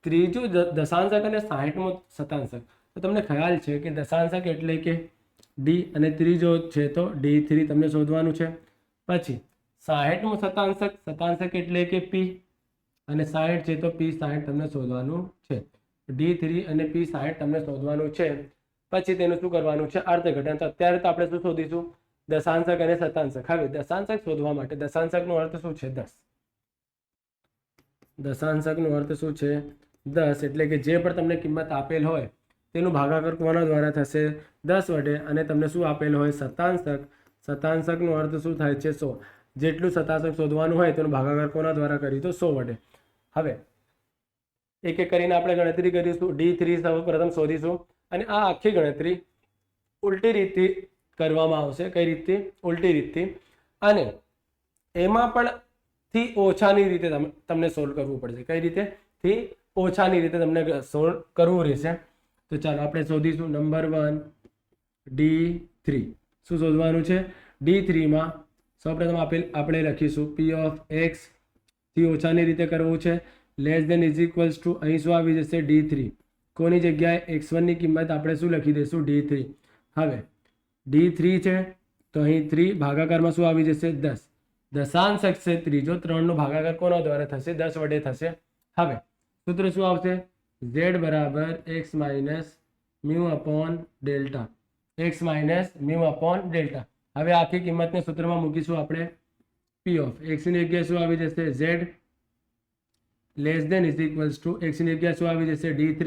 ત્રીજું દશાંશક અને 60મો શતાંશક. તો તમને ખ્યાલ છે કે દશાંશક એટલે કે ડી અને ત્રીજો છે તો D3 તમને શોધવાનું છે. પછી 60મો શતાંશક એટલે કે P અને 60 છે તો P60 તમને શોધવાનું છે. D3 અને P60 તમને શોધવાનું છે. પછી તેનું શું કરવાનું છે? અર્થઘટન. તો અત્યારે તો આપણે શું શોધીશું? દશાંશક અને શતાંશક. હવે દશાંશક શોધવા માટે દશાંશકનો અર્થ શું છે? 10. દશાંશકનો અર્થ શું છે? 10. એટલે કે જે પણ તમને કિંમત આપેલ હોય તેનું ભાગાકાર કોના દ્વારા થશે? 10 વડે. અને તમને શું આપેલ હોય? શતાંશકનો અર્થ શું થાય છે? 100. જેટલું શતાંશક શોધવાનું હોય તેનું ભાગાકાર કોના દ્વારા કરી તો 100 વડે. હવે એક એક કરીને આપણે ગણતરી કરીશું. D3 સૌ પ્રથમ શોધીશું અને આ આખી ગણતરી ઉલટી રીતથી કરવામાં આવશે. કઈ રીતથી? ઉલટી રીતથી. અને એમાં પણ થી ઓછાની રીતે તમને સોલ્વ કરવું પડશે. કઈ રીતે? થી ઓછાની રીતે તમને સોલ્વ કરવું રહેશે. તો ચાલો આપણે શોધીશું. Number 1 D3. શું શોધવાનું છે? D3 માં સૌપ્રથમ આપણે લખીશું P of x થી ઓછાની રીતે કરવું છે. Less than is equals to, અહીં શું આવી જશે? D3. કોની જગ્યાએ? x1 ની કિંમત આપણે શું લખી દઈશું? D3. હવે D3 છે તો અહીં 3 ભાગાકારમાં શું આવી જશે? 10. દશાંશક છે ત્રીજો, 3 નો ભાગાકાર કોના દ્વારા થશે? 10 વડે થશે. હવે સૂત્ર શું આવશે? z બરાબર x minus mu upon delta. x minus mu upon delta. હવે આખી કિંમતને સૂત્રમાં મૂકીશું આપણે. P of x ની જગ્યાએ શું આવી જશે? z less than is equals to, x ની જગ્યાએ શું આવી જશે? D3.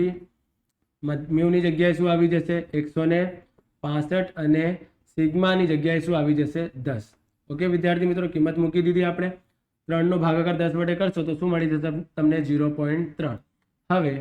મ્યુ ની જગ્યાએ શું આવી જશે? 165 અને સિગ્માની જગ્યાએ શું આવી જશે? 10. ઓકે વિદ્યાર્થી મિત્રો, કિંમત મૂકી દીધી આપણે. 3 નો ભાગાકાર 10 વડે કરશો તો શું મળી જશે તમને? 0.3. હવે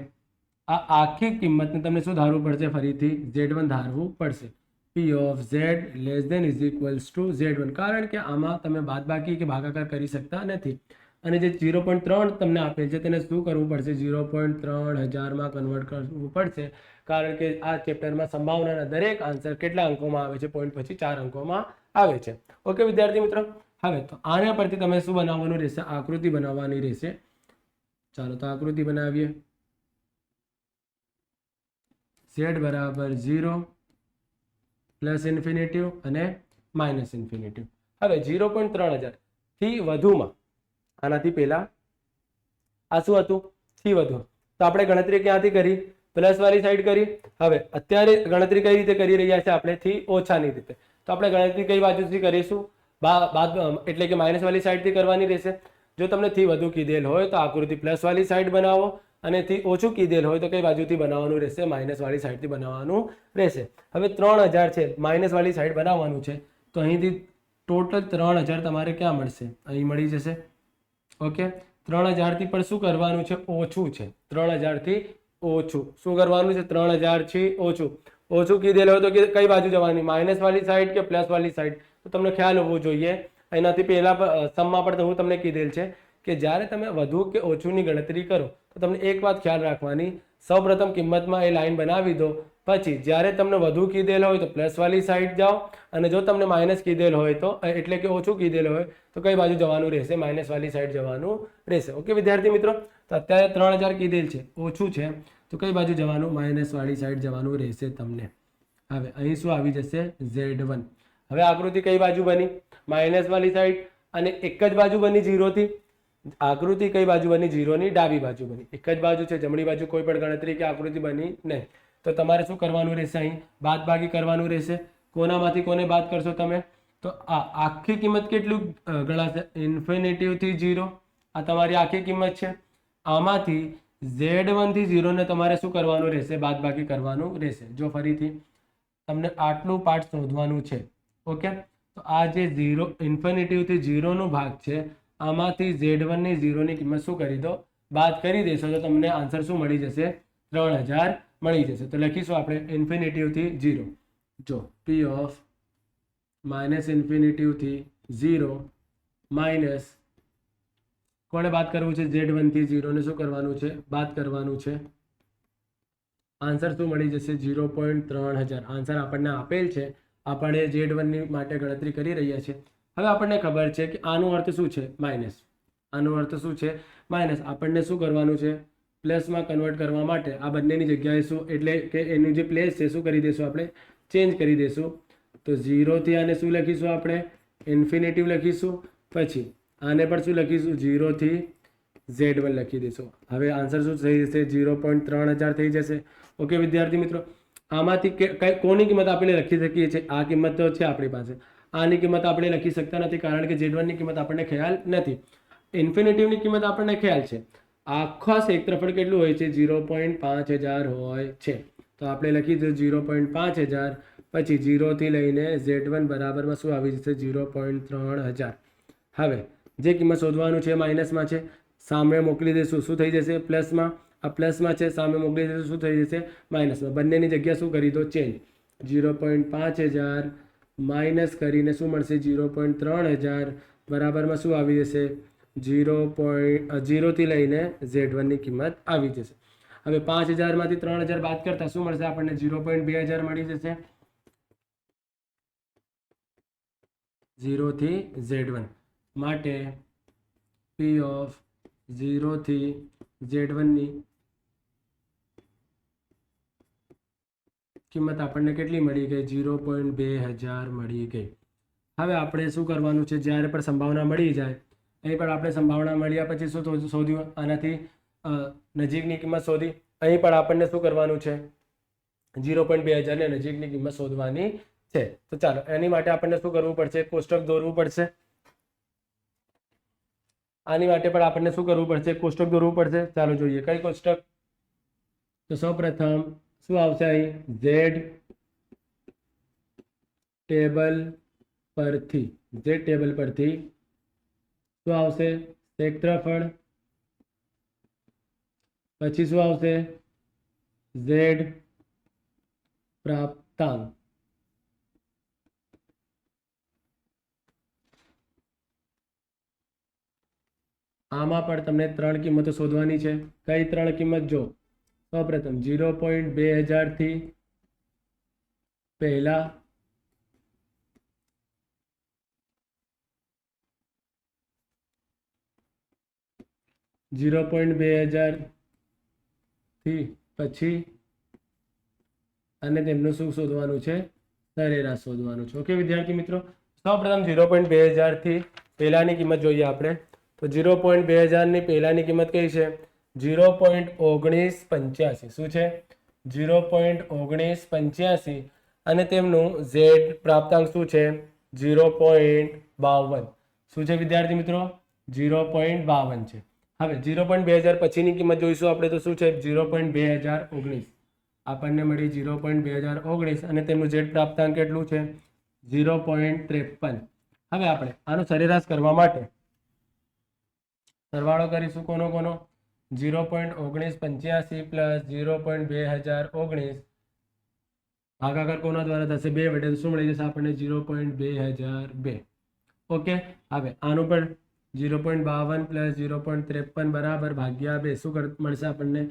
આ આખી કિંમતને તમને શું ધારવું પડશે? ફરીથી Z1 ધારવું પડશે. P of z less than is equals to Z1, કારણ કે આમાં તમે બાદબાકી કે ભાગાકાર કરી શકતા નથી. અને જે 0.3 તમને આપેલ છે તેને શું કરવું પડશે? 0.3000 માં કન્વર્ટ કરવું પડશે, કારણ કે આ ચેપ્ટરમાં સંભાવનાના દરેક આન્સર કેટલા અંકોમાં આવે છે? પોઈન્ટ પછી 4 અંકોમાં આવે છે. ઓકે વિદ્યાર્થી મિત્રો, હવે તો આના પરથી તમે શું બનાવવાનું રહેશે? આકૃતિ બનાવવાની રહેશે. ચાલો તો આકૃતિ બનાવીએ. z બરાબર 0 પ્લસ ઇન્ફિનિટિવ અને માઇનસ ઇન્ફિનિટિવ. હવે 0.3000 થી વધુમાં, આનાથી પહેલા આ શું હતું? થી વધુ. તો આપણે ગણતરી ક્યાંથી કરી? પ્લસ વાળી સાઈડ કરી. હવે અત્યારે ગણતરી કઈ રીતે કરી રહ્યા છે આપણે? થી ઓછાની રીતે. તો આપણે ગણતરી કઈ બાજુથી કરીશું? એટલે કે માઇનસ વાળી સાઈડથી કરવાની રહેશે. જો તમને થી વધુ કીધેલ હોય તો આકૃતિ પ્લસ વાળી સાઈડ બનાવો, અને થી ઓછું કીધેલ હોય તો કઈ બાજુથી બનાવવાનું રહેશે? માઇનસ વાળી સાઈડથી બનાવવાનું રહેશે. હવે 3000 છે, માઇનસ વાળી સાઈડ બનાવવાનું છે, તો અહીંથી ટોટલ 3000 તમારે ક્યાં મળશે? અહીં મળી જશે. ઓકે, 3000 થી પણ શું કરવાનું છે? ઓછું છે. 3000 થી ઓછું શું કરવાનું છે? 3000 થી ઓછું કીધેલ હોય તો કઈ બાજુ જવાની? માઇનસ વાળી સાઈડ કે પ્લસ વાળી સાઈડ? તો તમને ખ્યાલ હોવો જોઈએ. એનાથી પહેલા સમમાં પણ હું તમને કીધેલ છે કે જ્યારે તમે વધુ કે ઓછુંની ગણતરી કરો તો તમને એક વાત ખ્યાલ રાખવાની, સૌપ્રથમ કિંમતમાં એ લાઈન બનાવી દો, પછી જ્યારે તમને વધુ કીધેલ હોય તો પ્લસ વાળી સાઈડ જાઓ, અને જો તમને માઇનસ કીધેલ હોય તો એટલે કે ઓછું કીધેલ હોય તો કઈ બાજુ જવાનું રહેશે? માઇનસ વાળી સાઈડ જવાનું રહેશે. ઓકે વિદ્યાર્થી મિત્રો, તો અત્યારે 3000 કીધેલ છે, ઓછું છે તો કઈ બાજુ જવાનું? માઇનસ વાળી સાઈડ જવાનું રહેશે તમને. હવે અહીં શું આવી જશે? Z1. હવે આકૃતિ કઈ બાજુ બની? માઇનસ વાળી સાઈડ. અને એક જ બાજુ બની 0 થી. આકૃતિ કઈ બાજુ બની? 0 ની ડાબી બાજુ બની. એક જ બાજુ છે, જમણી બાજુ કોઈ પણ ગણતરી કે આકૃતિ બની નહીં. તો તમારે શું કરવાનું રહેશે? અહીં બાદબાકી કરવાનું રહેશે. કોનામાંથી કોને બાદ કરશો તમે? તો આ આખી કિંમત કેટલું ગણાશે? ઇન્ફિનિટી થી 0. આ તમારી આખી કિંમત છે. આમાંથી Z1 થી 0 ને તમારે શું કરવાનું રહેશે? બાદબાકી કરવાનું રહેશે. જો ફરીથી તમને આટલું પાર્ટ શોધવાનું છે. ઓકે, તો આ જે 0 ઇન્ફિનિટી થી 0 નો ભાગ છે, આમાંથી Z1 ની 0 ની કિંમત શું કરી દો? બાદ કરી દેશો તો તમને આન્સર શું મળી જશે? 3000 મળી જશે. તો લખીશું આપણે ઇન્ફિનિટી થી 0. જો P ઓફ માઇનસ ઇન્ફિનિટી થી 0 માઇનસ કોને બાદ કરવું છે? Z1 થી 0 ને શું કરવાનું છે? બાદ કરવાનું છે. આન્સર શું મળી જશે? 0.3000. આન્સર આપણને આપેલ છે, આપણે Z1 ની માટે ગણતરી કરી રહ્યા છીએ. હવે આપણને ખબર છે કે આનો અર્થ શું છે? માઇનસ. આનો અર્થ શું છે? માઇનસ. આપણને શું કરવાનું છે? પ્લસમાં કન્વર્ટ કરવા માટે આ બંનેની જગ્યાએ શું, એટલે કે એનું જે પ્લેસ છે શું કરી દઈશું? આપણે ચેન્જ કરી દઈશું. તો 0 થી આને શું લખીશું? આપણે ઇન્ફિનિટી લખીશું. પછી આને પણ શું લખીશું? 0 થી Z1 લખી દઈશું. હવે આન્સર શું થઈ જશે? 0.3000 થઈ જશે. ઓકે વિદ્યાર્થી મિત્રો, આમાંથી કોની કિંમત આપણે લખી શકીએ છીએ? આ કિંમત તો છે આપણી પાસે. આની કિંમત આપણે લખી શકતા નથી, કારણ કે Z1 ની કિંમત આપણને ખ્યાલ નથી. ઇન્ફિનિટીવની કિંમત આપણને ખ્યાલ છે. આખા ક્ષેત્રફળ કેટલું હોય છે? 0.5000 હોય છે. તો આપણે લખી દઈશું 0.5000. પછી 0 થી લઈને Z1 બરાબરમાં શું આવી જશે? 0.3000. હવે જે કિંમત શોધવાનું છે માઇનસમાં છે, સામે મોકલી દઈશું. શું થઈ જશે? પ્લસમાં. આ પ્લસમાં છે, સામે મોકલી દઈશું. શું થઈ જશે? માઇનસમાં. બંનેની જગ્યા શું કરી દો? ચેન્જ. 0.5000 માઇનસ કરીને શું મળશે? 0.3000 બરાબરમાં શું આવી જશે? 0 થી લઈને Z1 ની કિંમત આવી જશે. હવે 5000 માંથી 3000 બાદ કરતા શું મળશે આપણને? 0.2000 મળી જશે. 0 થી Z1 માટે P ઓફ 0 થી Z1 ની કિંમત આપણને કેટલી મળી ગઈ? 0.2000 મળી ગઈ. હવે આપણે શું કરવાનું છે? જ્યારે પણ સંભાવના મળી જાય, અહીં પણ આપણે સંભાવના મળ્યા પછી શું શોધ્યું? આનાથી નજીકની કિંમત શોધી. અહીં પણ આપણને શું કરવાનું છે? 0.2000 ને નજીકની કિંમત શોધવાની છે. તો ચાલો એની માટે આપણને શું કરવું પડશે? કોષ્ટક દોરવું પડશે. આની માટે પણ આપણને શું કરવું પડશે? કોષ્ટક દોરવું પડશે. ચાલો જોઈએ કઈ કોષ્ટક. તો સૌપ્રથમ શું આવશે અહીં? Z ટેબલ પરથી શું આવશે? ક્ષેત્રફળ. પછી શું આવશે? Z પ્રાપ્તાંક. આમાં પણ તમને 3 કિંમતો શોધવાની છે. કઈ 3 કિંમત? જો સૌપ્રથમ 0.2000 થી પહેલા, 0.2000 થી પછી, અને તેમનું શું શોધવાનું છે? સરેરાશ શોધવાનું છે. ઓકે વિદ્યાર્થી મિત્રો, સૌપ્રથમ 0.2000 થી પહેલાની કિંમત જોઈએ આપણે. તો 0.2000 ની પહેલાની કિંમત કઈ છે? 0.1985. શું છે? 0.1985. અને તેમનું Z પ્રાપ્તાંક શું છે? 0.52. શું છે વિદ્યાર્થી મિત્રો? 0.52 છે. હવે 0.2000 પછીની કિંમત જોઈશું આપણે. તો શું છે? 0.2019. આપણને મળી 0.2019 અને તેમનું Z પ્રાપ્તાંક કેટલું છે? 0.53. હવે આપણે આનો સરેરાશ કરવા માટે સરવાળો કરીશું. કોનો કોનો? 0.1985 પ્લસ 0.2019 ભાગાકાર કોના દ્વારા થશે? 2 વડે. તો શું મળી જશે આપણને? 0.2002. ઓકે. હવે આનું પણ 0.52 પ્લસ 0.53 બરાબર ભાગ્યા 2 શું મળશે આપણને?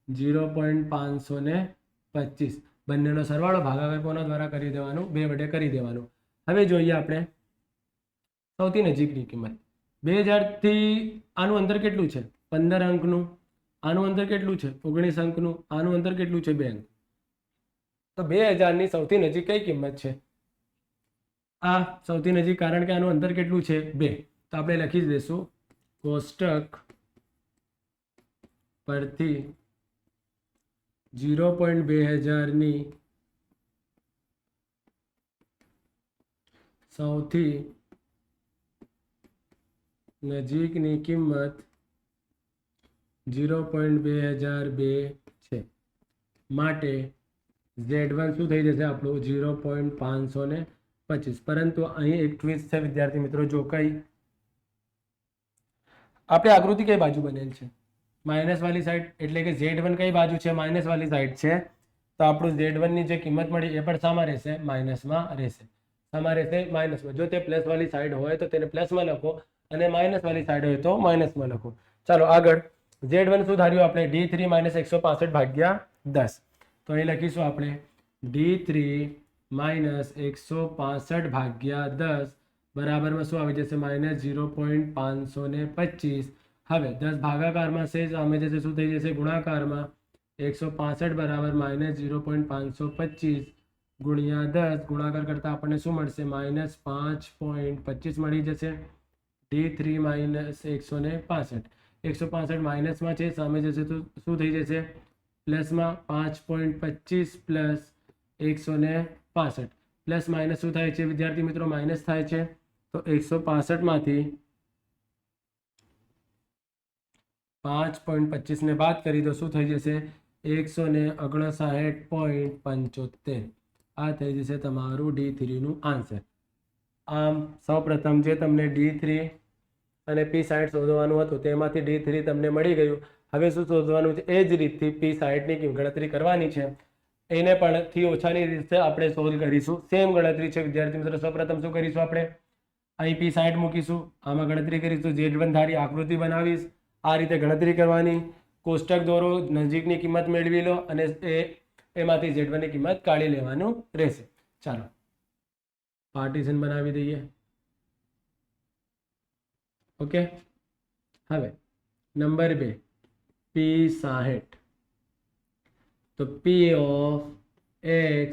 0.525. બંનેનો સરવાળો ભાગાકાર કોના દ્વારા કરી દેવાનું? 2 વડે કરી દેવાનું. હવે જોઈએ આપણે સૌથી નજીકની કિંમત. 2000 થી આનું અંતર કેટલું છે? 15 અંકનું. આનું અંતર કેટલું છે? 19 અંકનું. આનું અંતર કેટલું છે? 2 અંક. તો 2000 ની સૌથી નજીક કઈ કિંમત છે? આ સૌથી નજીક, કારણ કે આનું અંતર કેટલું છે? 2. તો આપણે લખી દઈશું કોષ્ટક પરથી 0.2000 ની સૌથી નજીકની કિંમત 0.2002 છે. માટે Z1 શું થઈ જશે આપણું? 0.525. પરંતુ અહીં એક ટ્વિસ્ટ છે વિદ્યાર્થી મિત્રો. જો કઈ આપણે આકૃતિ કઈ બાજુ બનેલ છે? માઇનસ વાળી સાઈડ. એટલે કે Z1 કઈ બાજુ છે? માઇનસ વાળી સાઈડ છે. તો આપણું Z1 ની જે કિંમત મળી એ પણ શામાં રહેશે? માઇનસમાં રહેશે. શામાં રહેશે? માઇનસમાં. જો તે પ્લસ વાળી સાઈડ હોય તો તેને પ્લસમાં લખો, અને માઇનસ વાળી સાઈડ હોય તો માઇનસમાં લખો. ચાલો આગળ. Z1 શું ધાર્યું આપણે? D3 - 165 ભાગ્યા 10. તો અહીં લખીશું આપણે D3 - 165 ભાગ્યા 10 બરાબરમાં શું આવી જશે? -0.525. હવે 10 ભાગાકારમાં છે, સામે જશે શું થઈ જશે? ગુણાકારમાં. 165 બરાબર -0.525 ગુણ્યા 10. ગુણાકાર કરતા આપણને શું મળશે? -5.25 મળી જશે. D3 - 165. 165 માઇનસમાં છે, સામે જશે તો શું થઈ જશે? પ્લસમાં. 5.25 પ્લસ 165. પ્લસ માઇનસ શું થાય છે વિદ્યાર્થી મિત્રો? માઇનસ થાય છે. તો 165 માંથી 5.25 ને બાદ કરી દો. શું થઈ જશે? 159.75. આ થઈ જશે તમારું D3 નું આન્સર. આમ સૌપ્રથમ જે તમને D3 અને P60 શોધવાનું હતું તેમાંથી D3 તમને મળી ગયું. હવે શું શોધવાનું છે? એ જ રીતથી P60 ની ગણતરી કરવાની છે. એને પણ થી ઓછાની રીતે આપણે સોલ્વ કરીશું. સેમ ગણતરી છે વિદ્યાર્થી મિત્રો. સૌપ્રથમ શું કરીશું આપણે? અહીં P60 મૂકીશું, આમાં ગણતરી કરીશું. Z1 ધારી આકૃતિ બનાવીશ. આ રીતે ગણતરી કરવાની. કોષ્ટક દોરો, નજીકની કિંમત મેળવી લો, અને એમાંથી Z1 ની કિંમત કાઢી લેવાનું રહેશે. ચાલો પાર્ટીશન બનાવી દઈએ. ઓકે. હવે નંબર 2 P60. તો P ઓફ X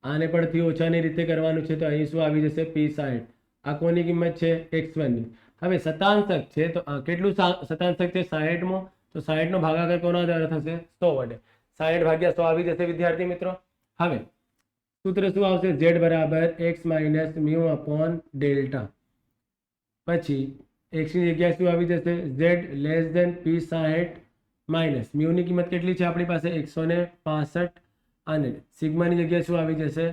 આને પણ થી ઓછાની રીતે કરવાનું છે. તો અહીં શું આવી જશે? P60. આ કોની કિંમત છે? X1 ની. હવે શતાંશક છે, તો કેટલું શતાંશક છે? 60 માં. તો 60 નો ભાગાકાર કોના દ્વારા થશે? 100 વડે. 60 ભાગ્યા 100 આવી જશે વિદ્યાર્થી મિત્રો. હવે સૂત્ર શું આવશે? Z બરાબર x minus mu upon delta. પછી x ની જગ્યાએ શું આવી જશે? Z less than P60 minus mu ની કિંમત કેટલી છે આપણી પાસે? 165. અને સિગ્માની જગ્યાએ શું આવી જશે?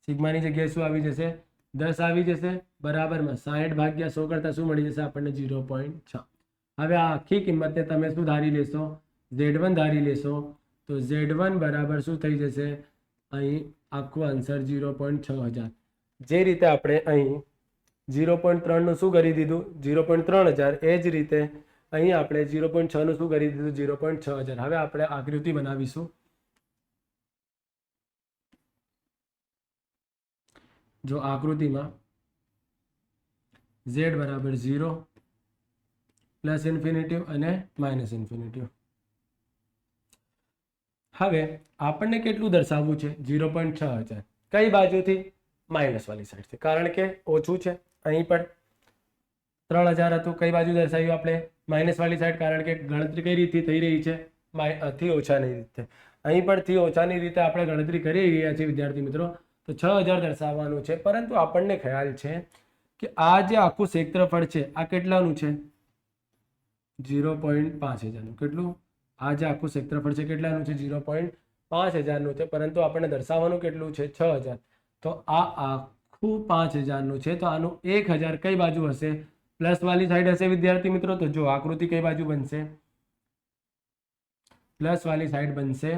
સિગ્માની જગ્યાએ શું આવી જશે? 10 આવી જશે. બરાબરમાં 60 ભાગ્યા 100 કરતા શું મળી જશે આપણને? 0.6. હવે આ આખી કિંમતને તમે શું ધારી લેશો? Z1 ધારી લેશો. તો Z1 બરાબર શું થઈ જશે? અહીં આખું આન્સર 0.6000. જે રીતે આપણે અહીં 0.3 નું શું કરી દીધું? 0.3000. એ જ રીતે અહીં આપણે 0.6 નું શું કરી દીધું? 0.6000. હવે આપણે આકૃતિ બનાવીશું. જો આકૃતિમાં Z બરાબર 0 પ્લસ ઇન્ફિનિટિવ અને માઇનસ ઇન્ફિનિટિવ. હવે આપણને કેટલું દર્શાવવું છે? 0.6000. કઈ બાજુથી? માઇનસ વાળી સાઈડ છે, કારણ કે ઓછું છે. અહીં પણ 3000 હતું. કઈ બાજુ દર્શાવ્યું આપણે? માઇનસ વાળી સાઈડ, કારણ કે ગણતરી કઈ રીતે થઈ રહી છે? થી ઓછાની રીતે. અહીં પણ થી ઓછાની રીતે આપણે ગણતરી કરી રહ્યા છીએ વિદ્યાર્થી મિત્રો. તો 6000 દર્શાવવાનું છે. પરંતુ આપણને ખ્યાલ છે કે આ જે આખું ક્ષેત્રફળ છે આ કેટલાનું છે? 0.5000 નું. કેટલું? આ જે આખું ક્ષેત્રફળ છે કેટલાનું છે? 0.5000 નું છે. પરંતુ આપણને દર્શાવવાનું કેટલું છે? 6000. તો આ આખું 5000 નું છે. તો આનું 1000 કઈ બાજુ હશે? પ્લસ વાળી સાઈડ હશે વિદ્યાર્થી મિત્રો. તો જો આકૃતિ કઈ બાજુ બનશે? પ્લસ વાળી સાઈડ બનશે.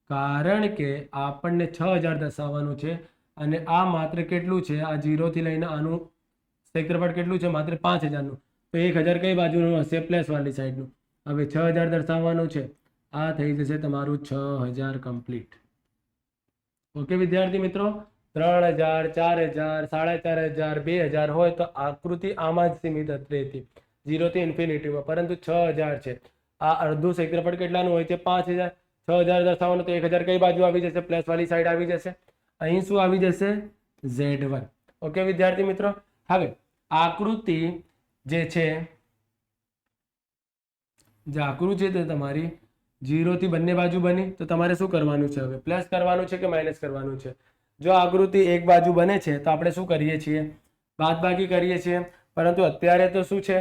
કારણ કે આપણને 6000 દર્શાવવાનું છે અને આ માત્ર કેટલું છે, આ 0 થી લઈને આનું ક્ષેત્રફળ કેટલું છે, માત્ર 5000નું. તો 1000 કઈ બાજુનું હશે, પ્લસ વાળી સાઈડનું. હવે 6000 દર્શાવવાનું છે, આ થઈ જશે તમારું 6000 કમ્પ્લીટ. ઓકે વિદ્યાર્થી મિત્રો, 3000 4000 4500 2000 હોય તો આકૃતિ આમાં જ સીમિત રહેતી 0 થી ઇન્ફિનિટીમાં, પરંતુ 6000 છે. આ અડધું ક્ષેત્રફળ કેટલાનું હોય છે, 5000. 6000 દર્શાવવાનું તો 1000 કઈ બાજુ આવી જશે, પ્લસ વાળી સાઈડ આવી જશે. અહીં શું આવી જશે, Z1. ઓકે વિદ્યાર્થી મિત્રો, હવે આકૃતિ જે છે, જે આકૃતિ છે તે તમારી 0 થી બંને બાજુ બની, તો તમારે શું કરવાનું છે, હવે પ્લસ કરવાનું છે કે માઇનસ કરવાનું છે. જો આકૃતિ એક બાજુ બને છે તો આપણે શું કરીએ છીએ, બાદબાકી કરીએ છીએ, પરંતુ અત્યારે તો શું છે,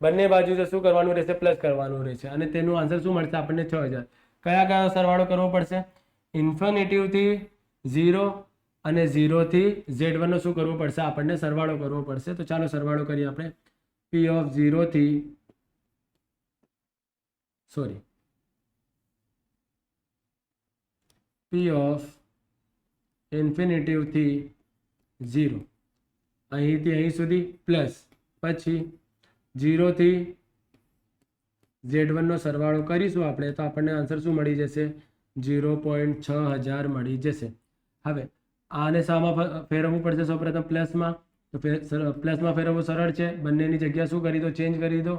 બંને બાજુ તો શું કરવાનું રહેશે, પ્લસ કરવાનું રહેશે. અને તેનું આન્સર શું મળશે આપણને, 6000. કયા કયા સરવાળો કરવો પડશે, ઇન્ફિનિટીથી 0 અને 0 થી Z1 નો શું કરવો પડશે, આપણને સરવાળો કરવો પડશે. તો ચાલો સરવાળો કરીએ આપણે. P of 0 થી P of ઇન્ફિનિટીથી 0 અહીંથી અહીં સુધી પ્લસ, પછી 0 થી Z1 નો સરવાળો કરીશું આપણે, તો આપણને આન્સર શું મળી જશે, 0.6000 મળી જશે. હવે આને શામાં ફેરવવું પડશે, સૌપ્રથમ પ્લસમાં. તો પ્લસમાં ફેરવવું સરળ છે, બંનેની જગ્યા શું કરી દો, ચેન્જ કરી દો.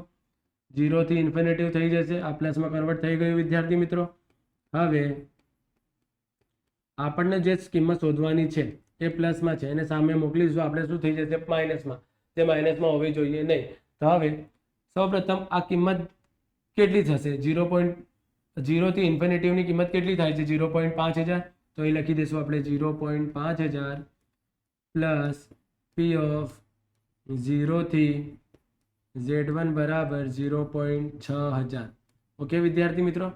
0 થી ઇન્ફિનિટી થઈ જશે, આ પ્લસમાં કન્વર્ટ થઈ ગયું વિદ્યાર્થી મિત્રો. હવે આપણને જે કિંમત શોધવાની છે એ પ્લસમાં છે, એને સામે મોકલીશું આપણે, શું થઈ જશે, માઇનસમાં, જે માઇનસમાં હોવી જોઈએ નહીં. તો હવે સૌપ્રથમ આ કિંમત કેટલી થશે, 0 થી ઇન્ફિનિટીની કિંમત કેટલી થાય છે, 0.5000. તો એ લખી દઈશું આપણે 0.5000 પ્લસ P of 0 થી Z1 બરાબર 0.6000. ઓકે વિદ્યાર્થી મિત્રો,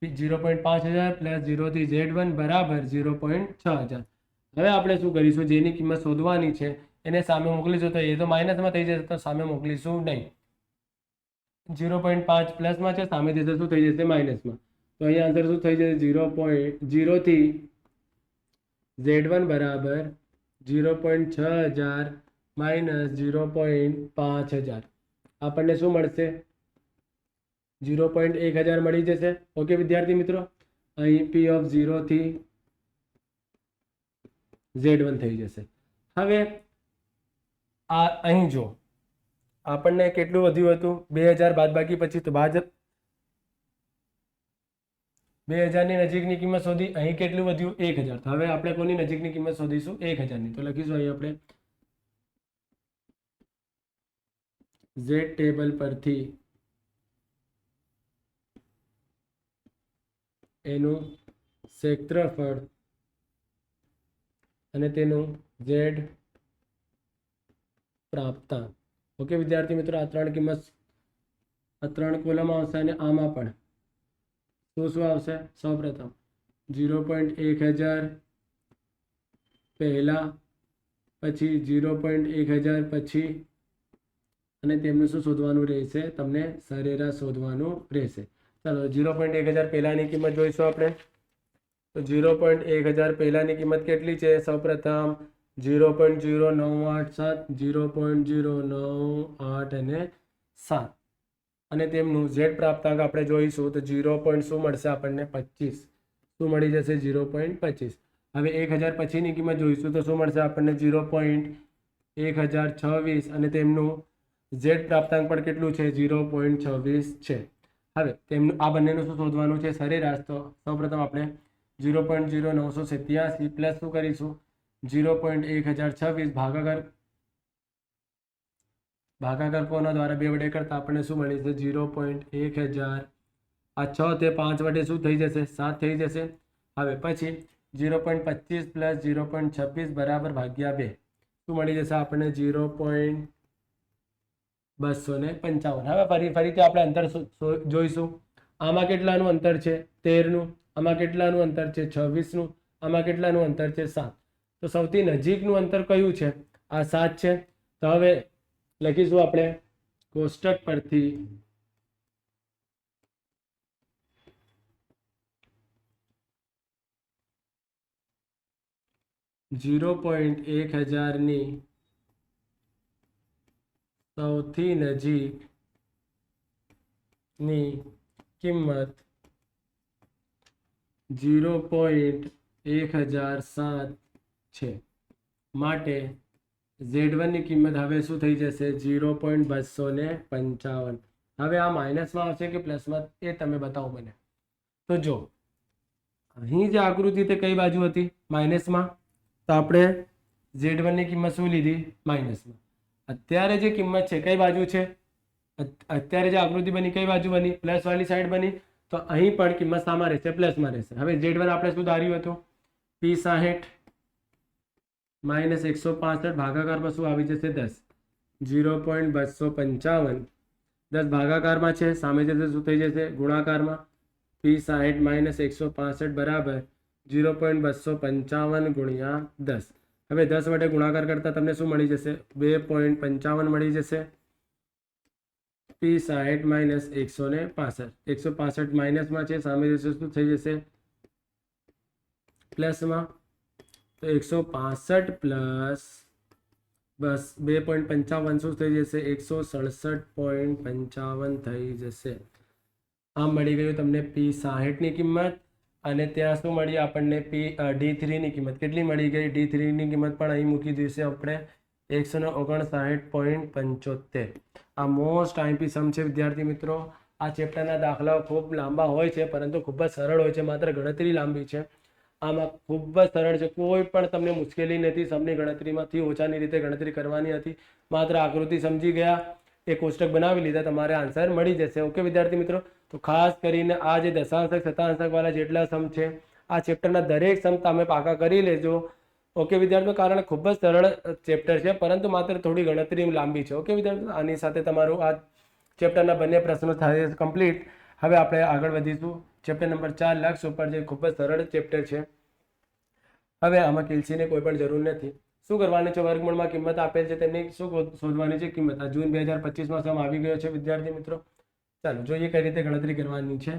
0.5000 પ્લસ 0 થી Z1 બરાબર 0.6000. હવે આપણે શું કરીશું, જેની કિંમત શોધવાની છે એને સામે મોકલીશું, તો એ તો માઇનસમાં થઈ જશે, તો સામે મોકલીશું નહીં. 0.5 પ્લસમાં છે, સામે જશે શું થઈ જશે, માઇનસમાં. તો અહીં આન્સર શું થઈ જશે, 0 થી Z1 બરાબર 0.6000 માઇનસ 0.5000. આપણને શું મળશે, 0.1000 મળી જશે. ઓકે વિદ્યાર્થી મિત્રો, અહીં P of 0 થી Z1 થઈ જશે. હવે આ અહીં જો આપણને કેટલું વધ્યું હતું, 2000 બાદબાકી પછી, તો 2000 ની નજીકની કિંમત શોધી, અહીં કેટલું વધ્યું, 1000. તો હવે આપણે કોની નજીકની કિંમત શોધીશું, 1000 ની. તો લખીશું અહીં આપણે Z ટેબલ પરથી એનું ક્ષેત્રફળ અને તેનું Z પ્રાપ્તાંક. ઓકે વિદ્યાર્થી મિત્રો, આ ત્રણ કિંમત, આ ત્રણ કોલમ આવશે અને આમાં પણ શું આવશે, સૌપ્રથમ 0.1000 પહેલા, પછી 0.1000 પછી, અને તેમનું શું શોધવાનું રહેશે, તમને સરેરાશ શોધવાનું રહેશે. ચાલો 0.1000 પહેલાની કિંમત જોઈશું આપણે. તો 0.1000 પહેલાની કિંમત કેટલી છે, સૌપ્રથમ 0.0987, 0.098 અને 7, અને તેમનું Z પ્રાપ્તાંક આપણે જોઈશું તો 0. શું મળશે આપણને, 25. શું મળી જશે, 0.25. હવે 1000 પછીની કિંમત જોઈશું તો શું મળશે આપણને, 0.1026, અને તેમનું Z પ્રાપ્તાંક પણ કેટલું છે, 0.26 છે. હવે તેમનું આ બંનેનું શું શોધવાનું છે, સરેરાશ. તો સૌપ્રથમ આપણે 0.0987 પ્લસ શું કરીશું, 0.1026 ભાગાકાર કોના દ્વારા, 2 વડે કરતા આપણને શું મળી છે, 0.1000. આ 6 તે 5 વડે શું થઈ જશે, 7 થઈ જશે. હવે પછી 0.25 પ્લસ 0.26 બરાબર ભાગ્યા 2, શું મળી જશે આપણને, 0.255. હવે ફરીથી આપણે અંતર જોઈશું. આમાં કેટલાનું અંતર છે, 13નું. આમાં કેટલાનું અંતર છે, 26નું. આમાં કેટલાનું અંતર છે, 7. તો સૌથી નજીકનું અંતર કયું છે, આ 7 છે. તો હવે લખીશું આપણે કોષ્ટક પરથી 0.1000ની સૌથી નજીકની કિંમત 0.1007 છે, માટે Z1 ની કિંમત હવે શું થઈ જશે 0.255. હવે આ માઇનસમાં આવશે કે પ્લસમાં એ તમે બતાવો મને. તો જો અહીં જે આકૃતિ તે કઈ બાજુ હતી માઇનસમાં, તો આપણે Z1 ની કિંમત શું લીધી માઇનસમાં. અત્યારે જે કિંમત છે કઈ બાજુ છે, અત્યારે જે આકૃતિ બની કઈ બાજુ બની પ્લસ વાળી સાઈડ બની, તો અહીં પણ કિંમત સામાં રહેશે પ્લસમાં રહેશે. હવે Z1 આપણે શું ધાર્યું હતું P60 -165 ભાગાકારમાં શું આવી જશે 10. 0.255 10 ભાગાકારમાં છે, સામે જશે શું થઈ જશે ગુણાકારમાં. P60 -165 બરાબર 0.255 ગુણ્યા 10. હવે 10 વડે ગુણાકાર કરતા તમને શું મળી જશે 2.55 મળી જશે. P60 -165 165 માઇનસમાં છે, સામે જશે શું થઈ જશે પ્લસમાં. તો 165 પ્લસ બસ 2.55 શું થઈ જશે 167.55 થઈ જશે. આમ મળી ગયું તમને P60 ની કિંમત. અને ત્યાં શું મળી આપણને D3 ની કિંમત કેટલી મળી ગઈ, D3 ની કિંમત પણ અહીં મૂકી દઈશું આપણે 159.75. આ મોસ્ટ આઈએમપી સમ છે વિદ્યાર્થી મિત્રો. આ ચેપ્ટરના દાખલાઓ ખૂબ લાંબા હોય છે પરંતુ ખૂબ જ સરળ હોય છે, માત્ર ગણતરી લાંબી છે. આમાં ખૂબ જ સરળ છે, કોઈ પણ તમને મુશ્કેલી નથી. સમની ગણતરીમાંથી ઓછાની રીતે ગણતરી કરવાની હતી, માત્ર આકૃતિ સમજી ગયા, એ કોષ્ટક બનાવી લીધા, તમારે આન્સર મળી જશે. ઓકે વિદ્યાર્થી મિત્રો, તો ખાસ કરીને આ જે દશાંશક શતાંશક વાળા જેટલા સમ છે આ ચેપ્ટરના દરેક સમ તમે પાકા કરી લેજો. ઓકે વિદ્યાર્થીઓ, કારણ ખૂબ જ સરળ ચેપ્ટર છે પરંતુ માત્ર થોડી ગણતરી લાંબી છે. ઓકે વિદ્યાર્થીઓ, આની સાથે તમારું આ ચેપ્ટરના બંને પ્રશ્નો થાય કમ્પ્લીટ. હવે આપણે આગળ વધીશું ચેપ્ટર નંબર 4 લક્ષ ઉપર, જે ખૂબ જ સરળ ચેપ્ટર છે. હવે આમાં કેલ્સીને કોઈ પણ જરૂર નથી. શું કરવાનું છે, વર્ગમૂળમાં કિંમત આપેલ છે તેમની શું શોધવાની છે કિંમત. આ જૂન 2025માં સમ આવી ગયો છે વિદ્યાર્થી મિત્રો. ચાલો જોઈએ કઈ રીતે ગણતરી કરવાની છે.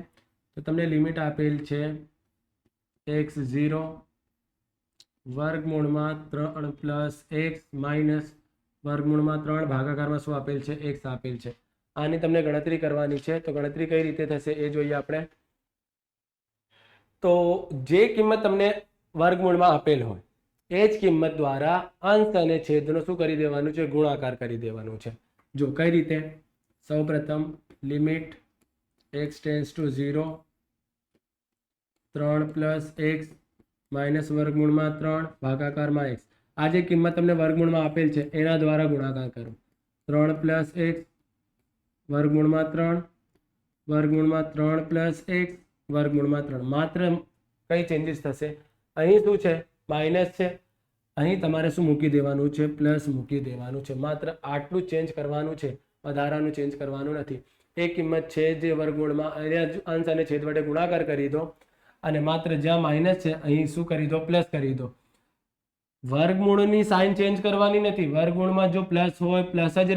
તો તમને લિમિટ આપેલ છે x0 વર્ગમૂળમાં 3 પ્લસ x માઇનસ વર્ગમૂળમાં 3 ભાગાકારમાં શું આપેલ છે x આપેલ છે. આની તમને ગણતરી કરવાની છે. તો ગણતરી કઈ રીતે થશે એ જોઈએ આપણે. તો જે કિંમત તમને વર્ગમૂળમાં આપેલ હોય એ જ કિંમત દ્વારા અંશ અને છેદનો શું કરી દેવાનું છે ગુણાકાર કરી દેવાનું છે. જો કઈ રીતે, સૌ પ્રથમ limit x tense two 0 3 plus x minus વર્ગમૂળમાં 3 ભાગાકારમાં x. આ જે કિંમત તમને વર્ગમૂળમાં આપેલ છે એના દ્વારા ગુણાકાર કરો. 3 પ્લસ x વર્ગમૂળમાં 3 વર્ગમૂળમાં 3 પ્લસ x વર્ગમૂળમાં 3. માત્ર કઈ ચેન્જીસ થશે, અહીં શું છે માઇનસ છે, અહીં તમારે શું મૂકી દેવાનું છે પ્લસ મૂકી દેવાનું છે. માત્ર આટલું ચેન્જ કરવાનું છે, વધારાનું ચેન્જ કરવાનું નથી. એ કિંમત છે જે વર્ગમૂળમાં અંશ અને છેદ વડે ગુણાકાર કરી દો અને માત્ર જ્યાં માઇનસ છે અહીં શું કરી દો પ્લસ કરી દો. વર્ગમૂળની સાઇન ચેન્જ કરવાની નથી. વર્ગમૂળમાં જો પ્લસ હોય પ્લસ જ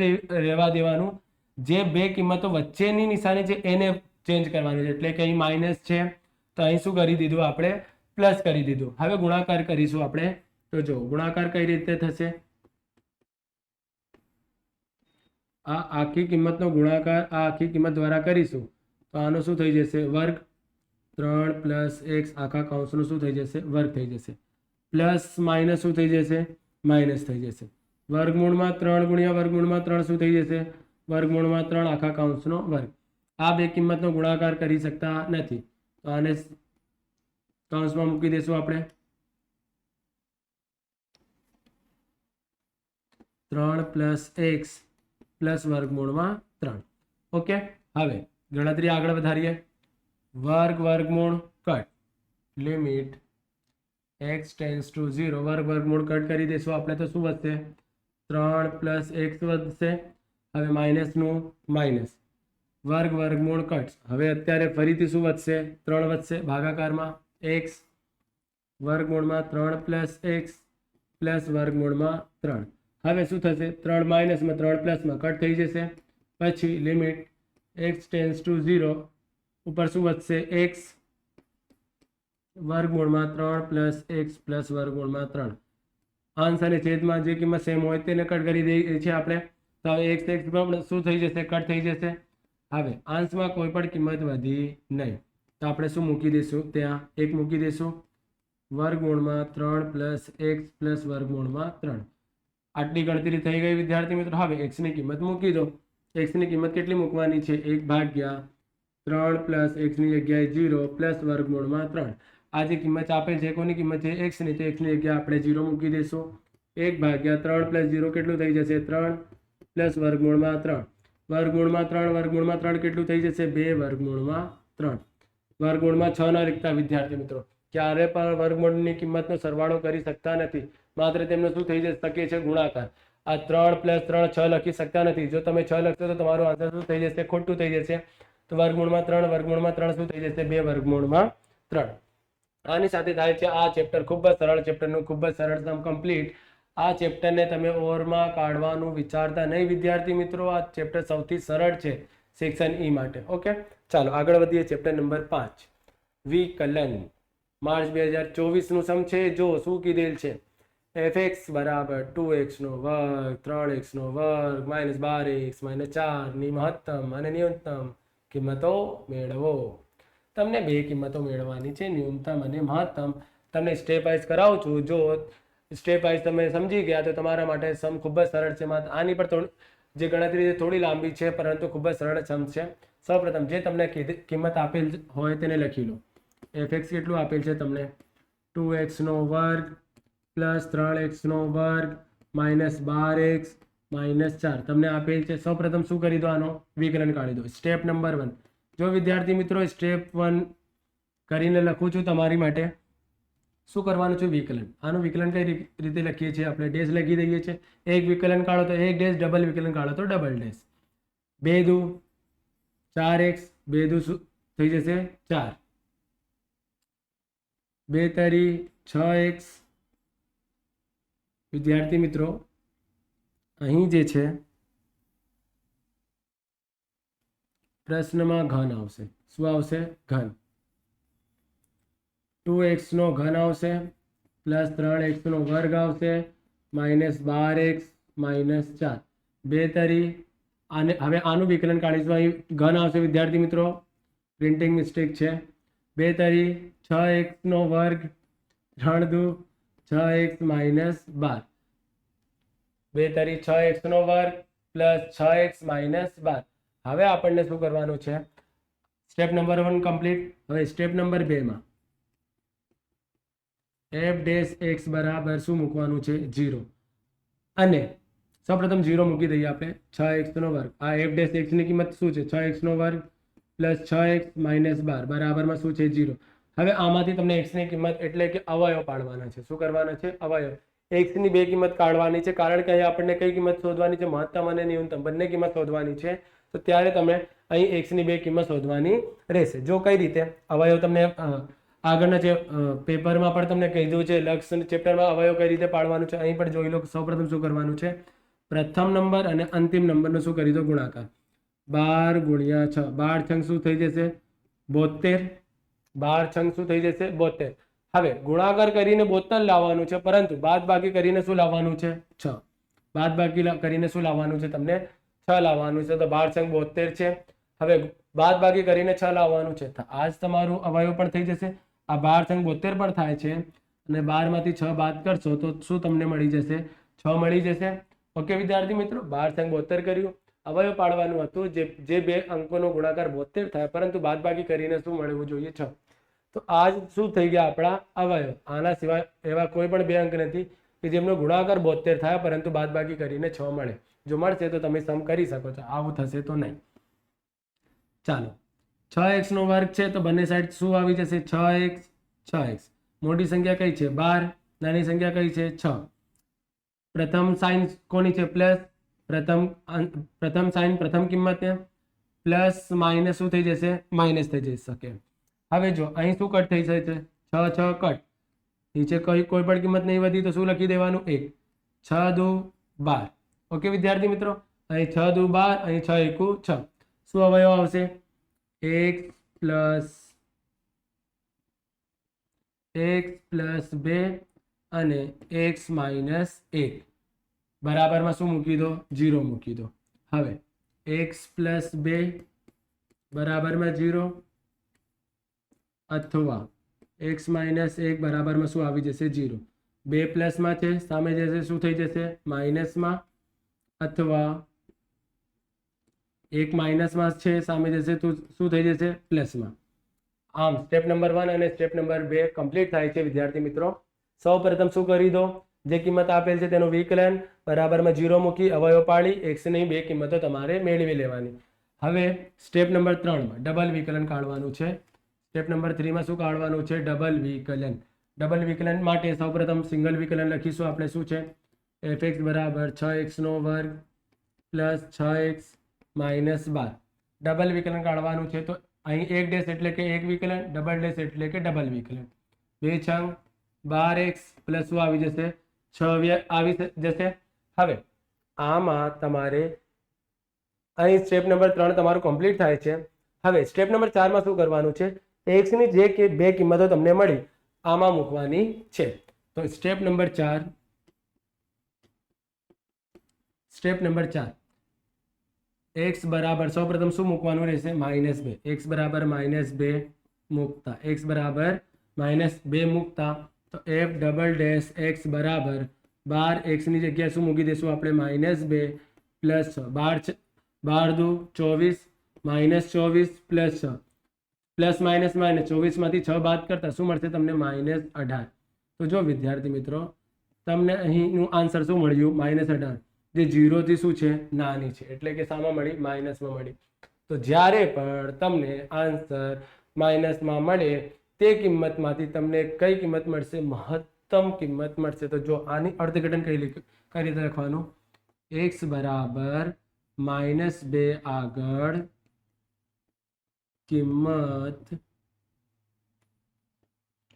રહેવા દેવાનું. જે બે કિંમતો વચ્ચેની નિશાની છે એને ચેન્જ કરવાની છે. એટલે કે અહીં માઇનસ છે તો અહીં શું કરી દીધું આપણે પ્લસ કરી દીધું. હવે ગુણાકાર કરીશું આપણે. તો જો ગુણાકાર કઈ રીતે થશે, આ આખી કિંમતનો ગુણાકાર આ આખી કિંમત દ્વારા કરીશું તો આનો શું થઈ જશે વર્ગ. 3 પ્લસ x આખા કૌંસનું શું થઈ જશે વર્ગ થઈ જશે. પ્લસ માઇનસ શું થઈ જશે માઇનસ થઈ જશે. વર્ગમૂળમાં 3 ગુણ્યા વર્ગમૂળમાં 3 શું થઈ જશે વર્ગમૂળમાં 3 આખા કૌંસનો વર્ગ. આ બે કિંમતનો ગુણાકાર કરી શકતા નથી તો આને કૌંસમાં મૂકી દઈશું આપણે. 3 પ્લસ x પ્લસ વર્ગમૂળમાં 3. ઓકે, હવે ગણતરી આગળ વધારીએ. વર્ગ વર્ગમૂળ cut limit x tense two 0 વર્ગ વર્ગમૂળ કટ કરી દઈશું આપણે તો શું વધશે 3 પ્લસ x વધશે. હવે માઇનસનું માઇનસ વર્ગ વર્ગમૂળ કટ. હવે અત્યારે ફરીથી શું વધશે 3 વધશે ભાગાકારમાં x વર્ગમૂળમાં 3 પ્લસ x પ્લસ વર્ગમૂળમાં 3. હવે શું થશે 3 માઇનસમાં 3 પ્લસમાં કટ થઈ જશે. પછી લિમિટ x ટેન્સ ટુ 0 ઉપર શું વધશે x વર્ગમૂળમાં 3 પ્લસ x પ્લસ વર્ગમૂળમાં 3. અંશ અને છેદમાં જે કિંમત સેમ હોય તેને કટ કરી દઈએ છીએ આપણે. તો હવે એક્સ એક્સ પણ શું થઈ જશે? કટ થઈ જશે. હવે અંશમાં કોઈ પણ કિંમત વધી નહીં, તો આપણે શું મૂકી દઈશું? ત્યાં 1 મૂકી દઈશું. વર્ગમૂળમાં 3 પ્લસ એક્સ પ્લસ વર્ગમૂળમાં 3. આટલી ગણતરી થઈ ગઈ વિદ્યાર્થી મિત્રો. હવે એક્સની કિંમત મૂકી દો. એક્સની કિંમત કેટલી મૂકવાની છે? 1/3 પ્લસ એક્સની જગ્યાએ 0 પ્લસ વર્ગમૂળમાં 3. આ જે કિંમત આપેલ છે કોની કિંમત છે? એક્સની. તો એક્સની જગ્યાએ આપણે 0 મૂકી દઈશું. 1/3 પ્લસ 0 કેટલું થઈ જશે? 3 પ્લસ વર્ગમૂળમાં 3. વર્ગમૂળમાં 3 કેટલું થઈ જશે? 2 વર્ગમૂળમાં 3. વર્ગમૂળમાં 6 ન લખતા વિદ્યાર્થી મિત્રો. ક્યારે પણ વર્ગમૂળની કિંમતનો સરવાળો કરી શકતા નથી, માત્ર તેમનો શું થઈ શકે છે? ગુણાકાર. આ 3 + 3 6 લખી શકતા નથી. જો તમે 6 લખશો તો તમારું આન્સર શું થઈ જશે? ખોટું થઈ જશે. તો વર્ગમૂળમાં 3 શું થઈ જશે? 2 વર્ગમૂળમાં 3. આની સાથે થાય છે આ ચેપ્ટર ખૂબ જ સરળ ચેપ્ટરનું ખૂબ જ સરળ સમ કમ્પ્લીટ. આ ચેપ્ટરને તમે ઓરમાં કાઢવાનું વિચારતા નહીં વિદ્યાર્થી મિત્રો. આ ચેપ્ટર સૌથી સરળ છે સેક્શન ઈ માટે. ઓકે, ચાલો આગળ વધીએ. ચેપ્ટર નંબર 5 વિકલન. માર્ચ 2024 નું સમ છે. જો શું કીધેલ છે? fx = 2x² 3x² -12x -4 ની મહત્તમ અને ન્યૂનતમ કિંમતો મેળવો. તમને બે કિંમતો મેળવવાની છે, ન્યૂનતમ અને મહત્તમ. તમને સ્ટેપ વાઇઝ કરાવું છું. જો સ્ટેપ વાઇઝ તમે સમજી ગયા તો તમારા માટે સમ ખૂબ જ સરળ છે. આની પર જે ગણતરી છે થોડી લાંબી છે, પરંતુ ખૂબ જ સરળ સમ છે. સૌપ્રથમ જે તમને કિંમત આપેલ હોય તેને લખી લો. fx કેટલું આપેલ છે તમને? 2x² + 3x² -12x -4 તમને આપેલ છે. સૌપ્રથમ શું કરી દો? આનો વિકલન કાઢી દો. Step number 1. જો વિદ્યાર્થી મિત્રો સ્ટેપ 1 કરીને લખું છું તમારી માટે. શું કરવાનું છે? વિકલન. આનું વિકલન કઈ રીતે લખીએ છીએ આપણે? ડેશ લખી દઈએ છીએ. એક વિકલન કાઢો તો 1 ડેશ, ડબલ વિકલન કાઢો તો ડબલ ડેશ. 2 દુ 4x, 2 દુ શું થઈ જશે? 4. 2 તરી 6x. વિદ્યાર્થી મિત્રો અહીં જે છે પ્રશ્નમાં ઘન આવશે. શું આવશે? ઘન. 2x નો ઘન આવશે પ્લસ 3x નો વર્ગ આવશે -12x -4. 2 તરી આને હવે આનું વિકલન કાઢીશું. અહીં ઘન આવશે વિદ્યાર્થી મિત્રો, પ્રિન્ટિંગ મિસ્ટેક છે. 2 તરી 6x નો વર્ગ 3 દુ 6x -12. 2 તરી 6x નો વર્ગ પ્લસ 6x -12. હવે આપણને શું કરવાનું છે? Step number 1 complete. હવે સ્ટેપ નંબર 2 માં f' બરાબર શું મૂકવાનું છે? 0. અને સૌપ્રથમ 0 મૂકી દઈએ આપણે. 6x નો વર્ગ. આ f' ની કિંમત શું છે? 6x નો વર્ગ પ્લસ 6x -12 બરાબરમાં શું છે? 0. હવે આમાંથી તમને x ની કિંમત એટલે કે અવયવ પાડવાના છે. શું કરવાના છે? અવયવ. x ની બે કિંમત કાઢવાની છે, કારણ કે અહીં આપણને કઈ કિંમત શોધવાની છે? મહત્તમ અને ન્યૂનતમ બંને કિંમત શોધવાની છે. તો ત્યારે તમે અહીં x ની બે કિંમત શોધવાની રહેશે. જો કઈ રીતે અવયવ તમને આગળના જે પેપરમાં પણ તમને કહી દઉં છે, લક્ષ ચેપ્ટરમાં અવયવ કઈ રીતે પાડવાનું છે અહીં પણ જોઈ લો. સૌપ્રથમ શું કરવાનું છે? પ્રથમ નંબર અને અંતિમ નંબરનો શું કરી દો? ગુણાકાર. 12 × 6. 12 છંગ શું થઈ જશે? 72. 12 છંગ શું થઈ જશે? 72. હવે ગુણાકાર કરીને 72 લાવવાનું છે, પરંતુ બાદબાકી કરીને શું લાવવાનું છે? 6. બાદબાકી કરીને શું લાવવાનું છે? તમને 6 લાવવાનું છે. તો 12 છંગ 72 છે. હવે બાદબાકી કરીને 6 લાવવાનું છે. તો આ જ તમારું અવયવ પણ થઈ જશે. આ 12 છંગ 72 પણ થાય છે, અને 12 માંથી 6 બાદ કરશો તો શું તમને મળી જશે? 6 મળી જશે. ઓકે વિદ્યાર્થી મિત્રો, 12 છંગ 72 કર્યું. અવયવ પાડવાનું હતું, જે બે અંકોનો ગુણાકાર 72 થાય, પરંતુ બાદબાકી કરીને શું મળવું જોઈએ? 6. તો આ જ શું થઈ ગયા આપણા અવયવ. આના સિવાય એવા કોઈ પણ બે અંક નથી કે જેમનો ગુણાકાર 72 થાય પરંતુ બાદબાકી કરીને 6 મળે. જો મળશે તો તમે સમ કરી શકો છો, આવું થશે તો નહીં. ચાલો, 6x નો વર્ગ છે તો બંને સાઈડ શું આવી જશે? 6x 6x. મોટી સંખ્યા કઈ છે? 12. નાની સંખ્યા કઈ છે? 6. પ્રથમ સાઇન કોની છે? પ્લસ. પ્રથમ સાઇન પ્રથમ કિંમત પ્લસ માઇનસ શું થઈ જશે? માઇનસ થઈ જઈ શકે. હવે જો અહીં શું કટ થઈ જશે? 6 6 કટ. નીચે કોઈ પણ કિંમત નહીં વધી તો શું લખી દેવાનું? 1. 6 દુ 12. ઓકે વિદ્યાર્થી મિત્રો, અહીં 6 દુ 12, અહીં 6 એકુ 6. શું અવયવ આવશે? 1 + 2 અને x માઇનસ 1 બરાબરમાં શું મૂકી દો? 0 મૂકી દો. હવે x પ્લસ 2 બરાબરમાં 0 અથવા x માઇનસ 1 બરાબરમાં શું આવી જશે? 0. 2 પ્લસમાં છે, સામે જશે શું થઈ જશે? માઇનસમાં, અથવા 1 માઇનસમાં છે, સામે જશે તો શું થઈ જશે? પ્લસમાં. આમ સ્ટેપ નંબર 1 અને સ્ટેપ નંબર 2 કમ્પ્લીટ થાય છે વિદ્યાર્થી મિત્રો. સૌ પ્રથમ શું કરી દો? જે કિંમત આપેલ છે તેનું વિકલન બરાબરમાં 0 મૂકી અવયવ પાડી x ની બે કિંમતો તમારે મેળવી લેવાની. હવે સ્ટેપ નંબર 3 માં ડબલ વિકલન કાઢવાનું છે. સ્ટેપ નંબર 3 માં શું કાઢવાનું છે? ડબલ વિકલન. ડબલ વિકલન માટે સૌપ્રથમ સિંગલ વિકલન લખીશું આપણે. શું છે? fx બરાબર 6x² plus 6x minus 12. Double વિકલન કાઢવાનું છે તો અહીં 1 ડેશ એટલે કે 1 વિકલન, ડબલ ડેશ એટલે કે ડબલ વિકલન. 2 છંગ 12x પ્લસ શું આવી જશે? 6 આવી જશે. હવે આમાં તમારે અહીં સ્ટેપ નંબર 3 તમારું કમ્પ્લીટ થાય છે. હવે સ્ટેપ નંબર 4 માં શું કરવાનું છે? x ની જે કે બે કિંમતો તમને મળી આમાં મૂકવાની છે. તો સ્ટેપ નંબર 4 x બરાબર સૌપ્રથમ શું મૂકવાનું રહેશે? -2. x બરાબર -2 મૂકતા, x બરાબર -2 મૂકતા તો f ડબલ ડેશ x બરાબર 12 x ની જગ્યાએ શું મૂકી દઈશું આપણે? -2 પ્લસ 6. 12 દુ 24 -24 પ્લસ 6 પ્લસ માઇનસ માઇનસ 24 માંથી 6 બાદ કરતા શું મળશે તમને? -18. તો જો વિદ્યાર્થી મિત્રો તમને અહીંનું આન્સર શું મળ્યું? -18. જે 0 થી શું છે? નાની છે, એટલે કે શામાં મળી? માઇનસમાં મળી. તો જ્યારે પણ તમને આન્સર માઇનસમાં મળે તે કિંમતમાંથી તમને કઈ કિંમત મળશે? મહત્તમ કિંમત મળશે. તો જો આની અર્થઘટન કઈ રીતે લખવાનું? x બરાબર -2 આગળ કિંમત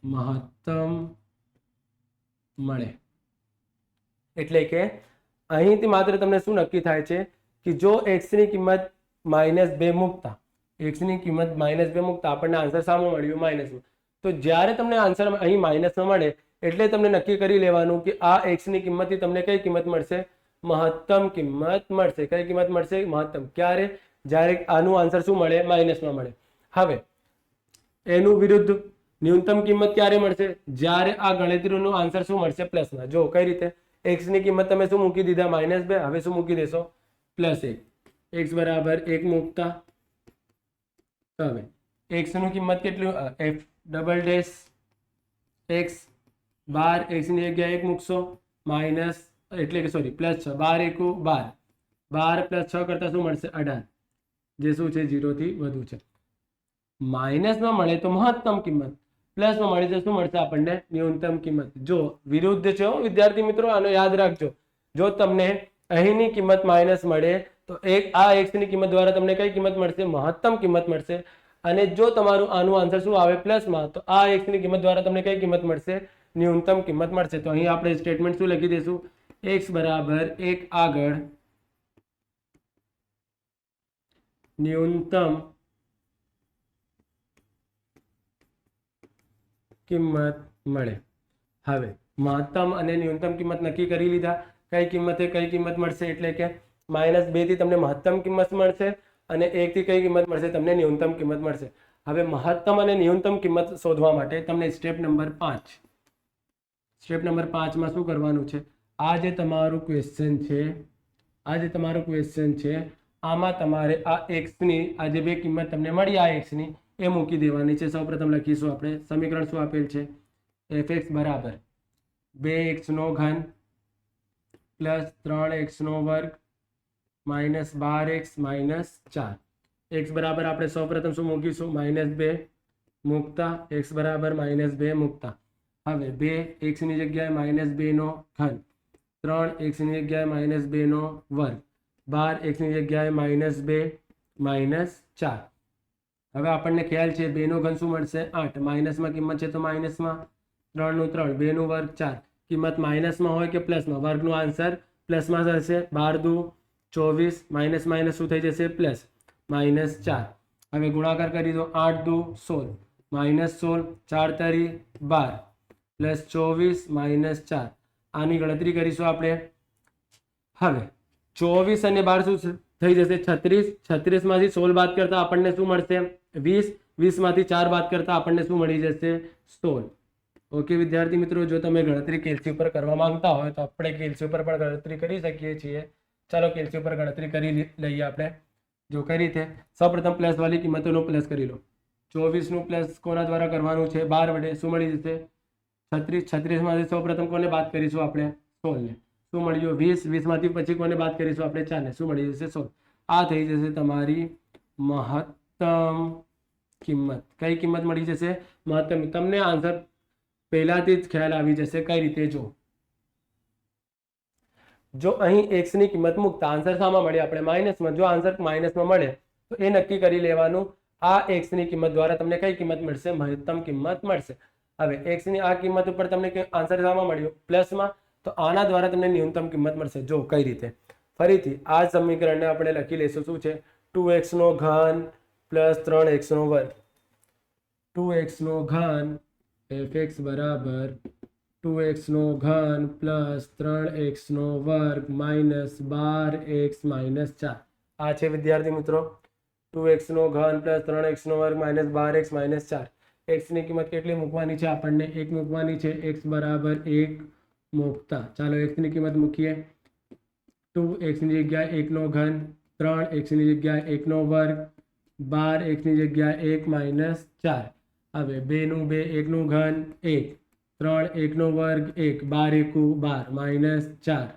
મહત્તમ મળે. એટલે કે અહીંથી માત્ર તમને શું નક્કી થાય છે કે જો x ની કિંમત -2 મૂકતા, x ની કિંમત -2 મૂકતા આપણને આન્સર સામો મળ્યું? માઇનસમાં. તો જ્યારે તમને આન્સર અહીં માઇનસમાં મળે એટલે તમને નક્કી કરી લેવાનું કે આ x ની કિંમતથી તમને કઈ કિંમત મળશે? મહત્તમ કિંમત મળશે. કઈ કિંમત મળશે? મહત્તમ. ક્યારે? જ્યારે આનું આન્સર શું મળે? માઇનસમાં મળે. હવે એનું વિરુદ્ધ ન્યૂનતમ કિંમત ક્યારે મળશે? જ્યારે આ ગણતરીનું આન્સર શું મળશે? પ્લસમાં. જો કઈ રીતે? x ની કિંમત તમે શું મૂકી દીધા? -2. હવે શું મૂકી દેશો? +1. x બરાબર 1 મૂકતા હવે x નું કિંમત કેટલું? f double dash x 12 x ની જગ્યાએ 1 મૂકશો માઇનસ એટલે કે સોરી +6. 12 * 1 = 12 + 6 કરતા શું મળશે? 18. જે શું છે? 0 થી વધુ છે. માઇનસમાં મળે તો મહત્તમ કિંમત, પ્લસમાં મળે તો શું મળશે આપણને? ન્યૂનતમ કિંમત. જો વિરુદ્ધ છે વિદ્યાર્થી મિત્રો, આનો યાદ રાખજો. જો તમને અહીંની કિંમત માઇનસ મળે તો આ x ની કિંમત દ્વારા તમને કઈ કિંમત મળશે? મહત્તમ કિંમત મળશે. અને જો તમારું આનું આન્સર શું આવે? પ્લસમાં, તો આ x ની કિંમત દ્વારા તમને કઈ કિંમત મળશે? ન્યૂનતમ કિંમત મળશે. તો અહીં આપણે સ્ટેટમેન્ટ શું લખી દઈશું? x બરાબર 1 આગળ ન્યૂનતમ કિંમત મળે. હવે મહત્તમ અને ન્યૂનતમ કિંમત નક્કી કરી લીધા. કઈ કિંમતે કઈ કિંમત મળશે? એટલે કે -2 થી તમને મહત્તમ કિંમત મળશે અને 1 થી કઈ કિંમત મળશે? તમને ન્યૂનતમ કિંમત મળશે. હવે મહત્તમ અને ન્યૂનતમ કિંમત શોધવા માટે તમને સ્ટેપ નંબર 5 માં શું કરવાનું છે? આ જે તમારું ક્વેશ્ચન છે આમાં તમારે આ x ની આ જે બે કિંમત તમને મળી આ x ની એ મૂકી દેવાની છે. સૌપ્રથમ લખીશું આપણે સમીકરણ શું આપેલ છે? fx બરાબર 2x³ plus 3x² minus 12x minus 4. x બરાબર આપણે સૌપ્રથમ શું મૂકીશું? -2 મૂકતા x બરાબર -2 મૂકતા હવે 2x ની જગ્યાએ -2^3, 3x ની જગ્યાએ -2^2, 12x ની જગ્યાએ -2 -4. હવે આપણને ખ્યાલ છે 2^3 શું મળશે? 8. માઇનસમાં કિંમત છે તો માઇનસમાં, 3 નું 3, 2 નું વર્ગ 4. કિંમત માઇનસમાં હોય કે પ્લસમાં? વર્ગનો આન્સર પ્લસમાં થશે. 12 દુ 24 માઇનસ માઇનસ શું થઈ જશે? પ્લસ -4. હવે ગુણાકાર કરી દો. 8 દુ 16 -16, 4 તરી 12 પ્લસ 24 માઇનસ 4 આની ગણતરી કરીશું આપણે. હવે 24 અને 12 શું થઈ જશે? 36. 36 માંથી 16 બાદ કરતા આપણને શું મળશે? 20. 20 માંથી 4 બાદ કરતા આપણને શું મળી જશે? 16. ઓકે વિદ્યાર્થી મિત્રો, જો તમે ગણતરી કેલ્સી ઉપર કરવા માંગતા હોય તો આપણે કેલ્સી ઉપર પણ ગણતરી કરી શકીએ છીએ. ચાલો કેલ્સી ઉપર ગણતરી કરી લઈએ આપણે. જો કઈ રીતે? સૌપ્રથમ પ્લસ વાળી કિંમતોનો પ્લસ કરી લો. 24 નું પ્લસ કોના દ્વારા કરવાનું છે? 12 વડે. શું મળી જશે? 36. 36 માંથી સૌપ્રથમ કોને બાદ કરીશું આપણે? 16 ને. શું મળ્યું? 20. 20 માંથી પછી કોને બાદ કરીશું આપણે? 4 ને. શું મળી જશે? 16. આ થઈ જશે તમારી મહત્તમ કિંમત. કઈ કિંમત મળી જશે? મહત્તમ. તમને આન્સર પહેલાથી જ ખ્યાલ આવી જશે. કઈ રીતે? જો અહીં x ની કિંમત મૂકતા આન્સર શામાં મળે? આપણે માઇનસમાં. જો આન્સર માઇનસમાં મળે તો એ નક્કી કરી લેવાનું આ x ની કિંમત દ્વારા તમને કઈ કિંમત મળશે? મહત્તમ કિંમત મળશે. હવે x ની આ કિંમત ઉપર તમને આન્સર શામાં મળ્યો? પ્લસમાં. તો આના દ્વારા તમને ન્યૂનતમ કિંમત મળશે. જો કઈ રીતે? ફરીથી આ સમીકરણને આપણે લખી લઈશું. શું છે? 2x નો ઘન પ્લસ 3x નો વર્ગ. 2x નો ઘન fx બરાબર 2x નો ઘન પ્લસ 3x નો વર્ગ માઇનસ 12x માઇનસ 4. આ છે વિદ્યાર્થી મિત્રો 2x નો ઘન પ્લસ 3x નો વર્ગ માઇનસ 12x માઇનસ 4. x ની કિંમત કેટલી મૂકવાની છે? આપણને 1 મૂકવાની છે. x બરાબર 1 મૂકતા ચાલો x ની કિંમત મૂકીએ. 2x ની જગ્યાએ 1 નો ઘન, 3x ની જગ્યાએ 1 નો વર્ગ, 12x ની જગ્યાએ 1 માઇનસ 4. હવે 2 નું 2, 1 નું ઘન 1, 3 1 નો વર્ગ 1, 12 એકુ 12 માઇનસ 4,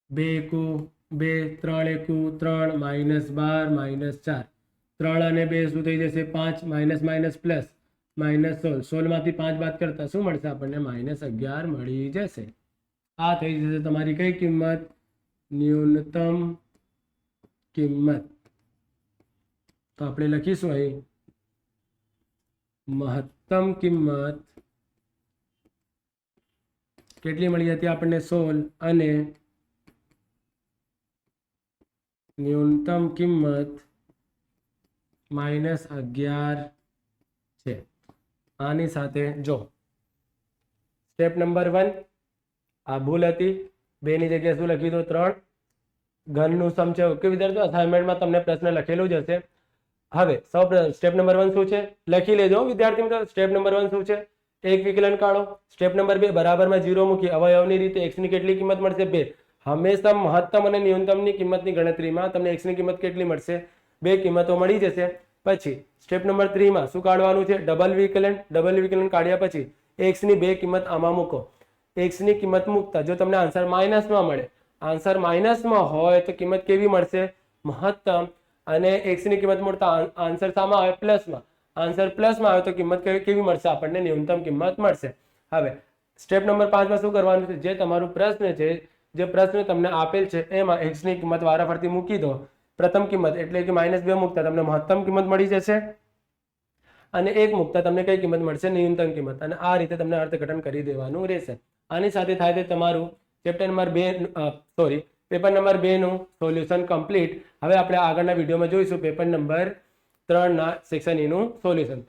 2 એકુ 2, 3 એકુ 3 માઇનસ 12 માઇનસ 4. 3 અને 2 શું થઈ જશે? 5 માઇનસ માઇનસ પ્લસ માઇનસ 16. 16 માંથી 5 બાદ કરતા શું મળશે આપણને? માઇનસ 11 મળી જશે. આ થઈ જશે તમારી કઈ કિંમત? ન્યૂનતમ કિંમત. તો આપણે લખીશું અહીં મહત્તમ કિંમત કેટલી મળી હતી આપણને? 16 અને ન્યૂનતમ કિંમત માઇનસ 11 છે. આની સાથે જો સ્ટેપ નંબર 1 આ ભૂલ હતી. 2 ની જગ્યાએ શું લખી દો? 3 ઘનનું સમ છે. ઓકે વિદ્યાર્થીઓ, અસાઇનમેન્ટમાં તમને પ્રશ્ન લખેલું જ હશે. હવે સૌ સ્ટેપ નંબર 1 શું છે? લખી લેજો વિદ્યાર્થી મિત્રો. સ્ટેપ નંબર 1 શું છે? એક વિકલન કાઢો. સ્ટેપ નંબર 2 બરાબરમાં 0 મૂકી અવયવની રીતે x ની કેટલી કિંમત મળશે? 2. હંમેશા મહત્તમ અને ન્યૂનતમની કિંમતની ગણતરીમાં તમને x ની કિંમત કેટલી મળશે? 2 કિંમતો મળી જશે. પછી સ્ટેપ નંબર 3 માં શું કાઢવાનું છે? ડબલ વિકલન. ડબલ વિકલન કાઢ્યા પછી x ની 2 કિંમત આમાં મૂકો. x ની કિંમત મૂકતા જો તમને આન્સર માઇનસમાં મળે, આન્સર માઇનસમાં હોય તો કિંમત કેવી મળશે? મહત્તમ. અને x ની કિંમત મળતા આન્સર શામાં આવે? પ્લસમાં. આન્સર પ્લસમાં આવે તો કિંમત કેવી મળશે આપણને? ન્યૂનતમ કિંમત મળશે. હવે સ્ટેપ નંબર 5 માં શું કરવાનું છે? જે તમારું પ્રશ્ન છે, જે પ્રશ્ન તમને આપેલ છે એમાં x ની કિંમત વારાફરતી મૂકી દો. પ્રથમ કિંમત એટલે કે -2 મૂકતા તમને મહત્તમ કિંમત મળી જશે અને 1 મૂકતા તમને કઈ કિંમત મળશે? ન્યૂનતમ કિંમત. અને આ રીતે તમને અર્થઘટન કરી દેવાનું રહેશે. આની સાથે થાય છે તમારું ચેપ્ટર નંબર 2 પેપર નંબર 2 નું સોલ્યુશન કમ્પ્લીટ. હવે આપણે આગળના વિડીયોમાં જોઈશું પેપર નંબર 3 ના સેક્શન E નું સોલ્યુશન.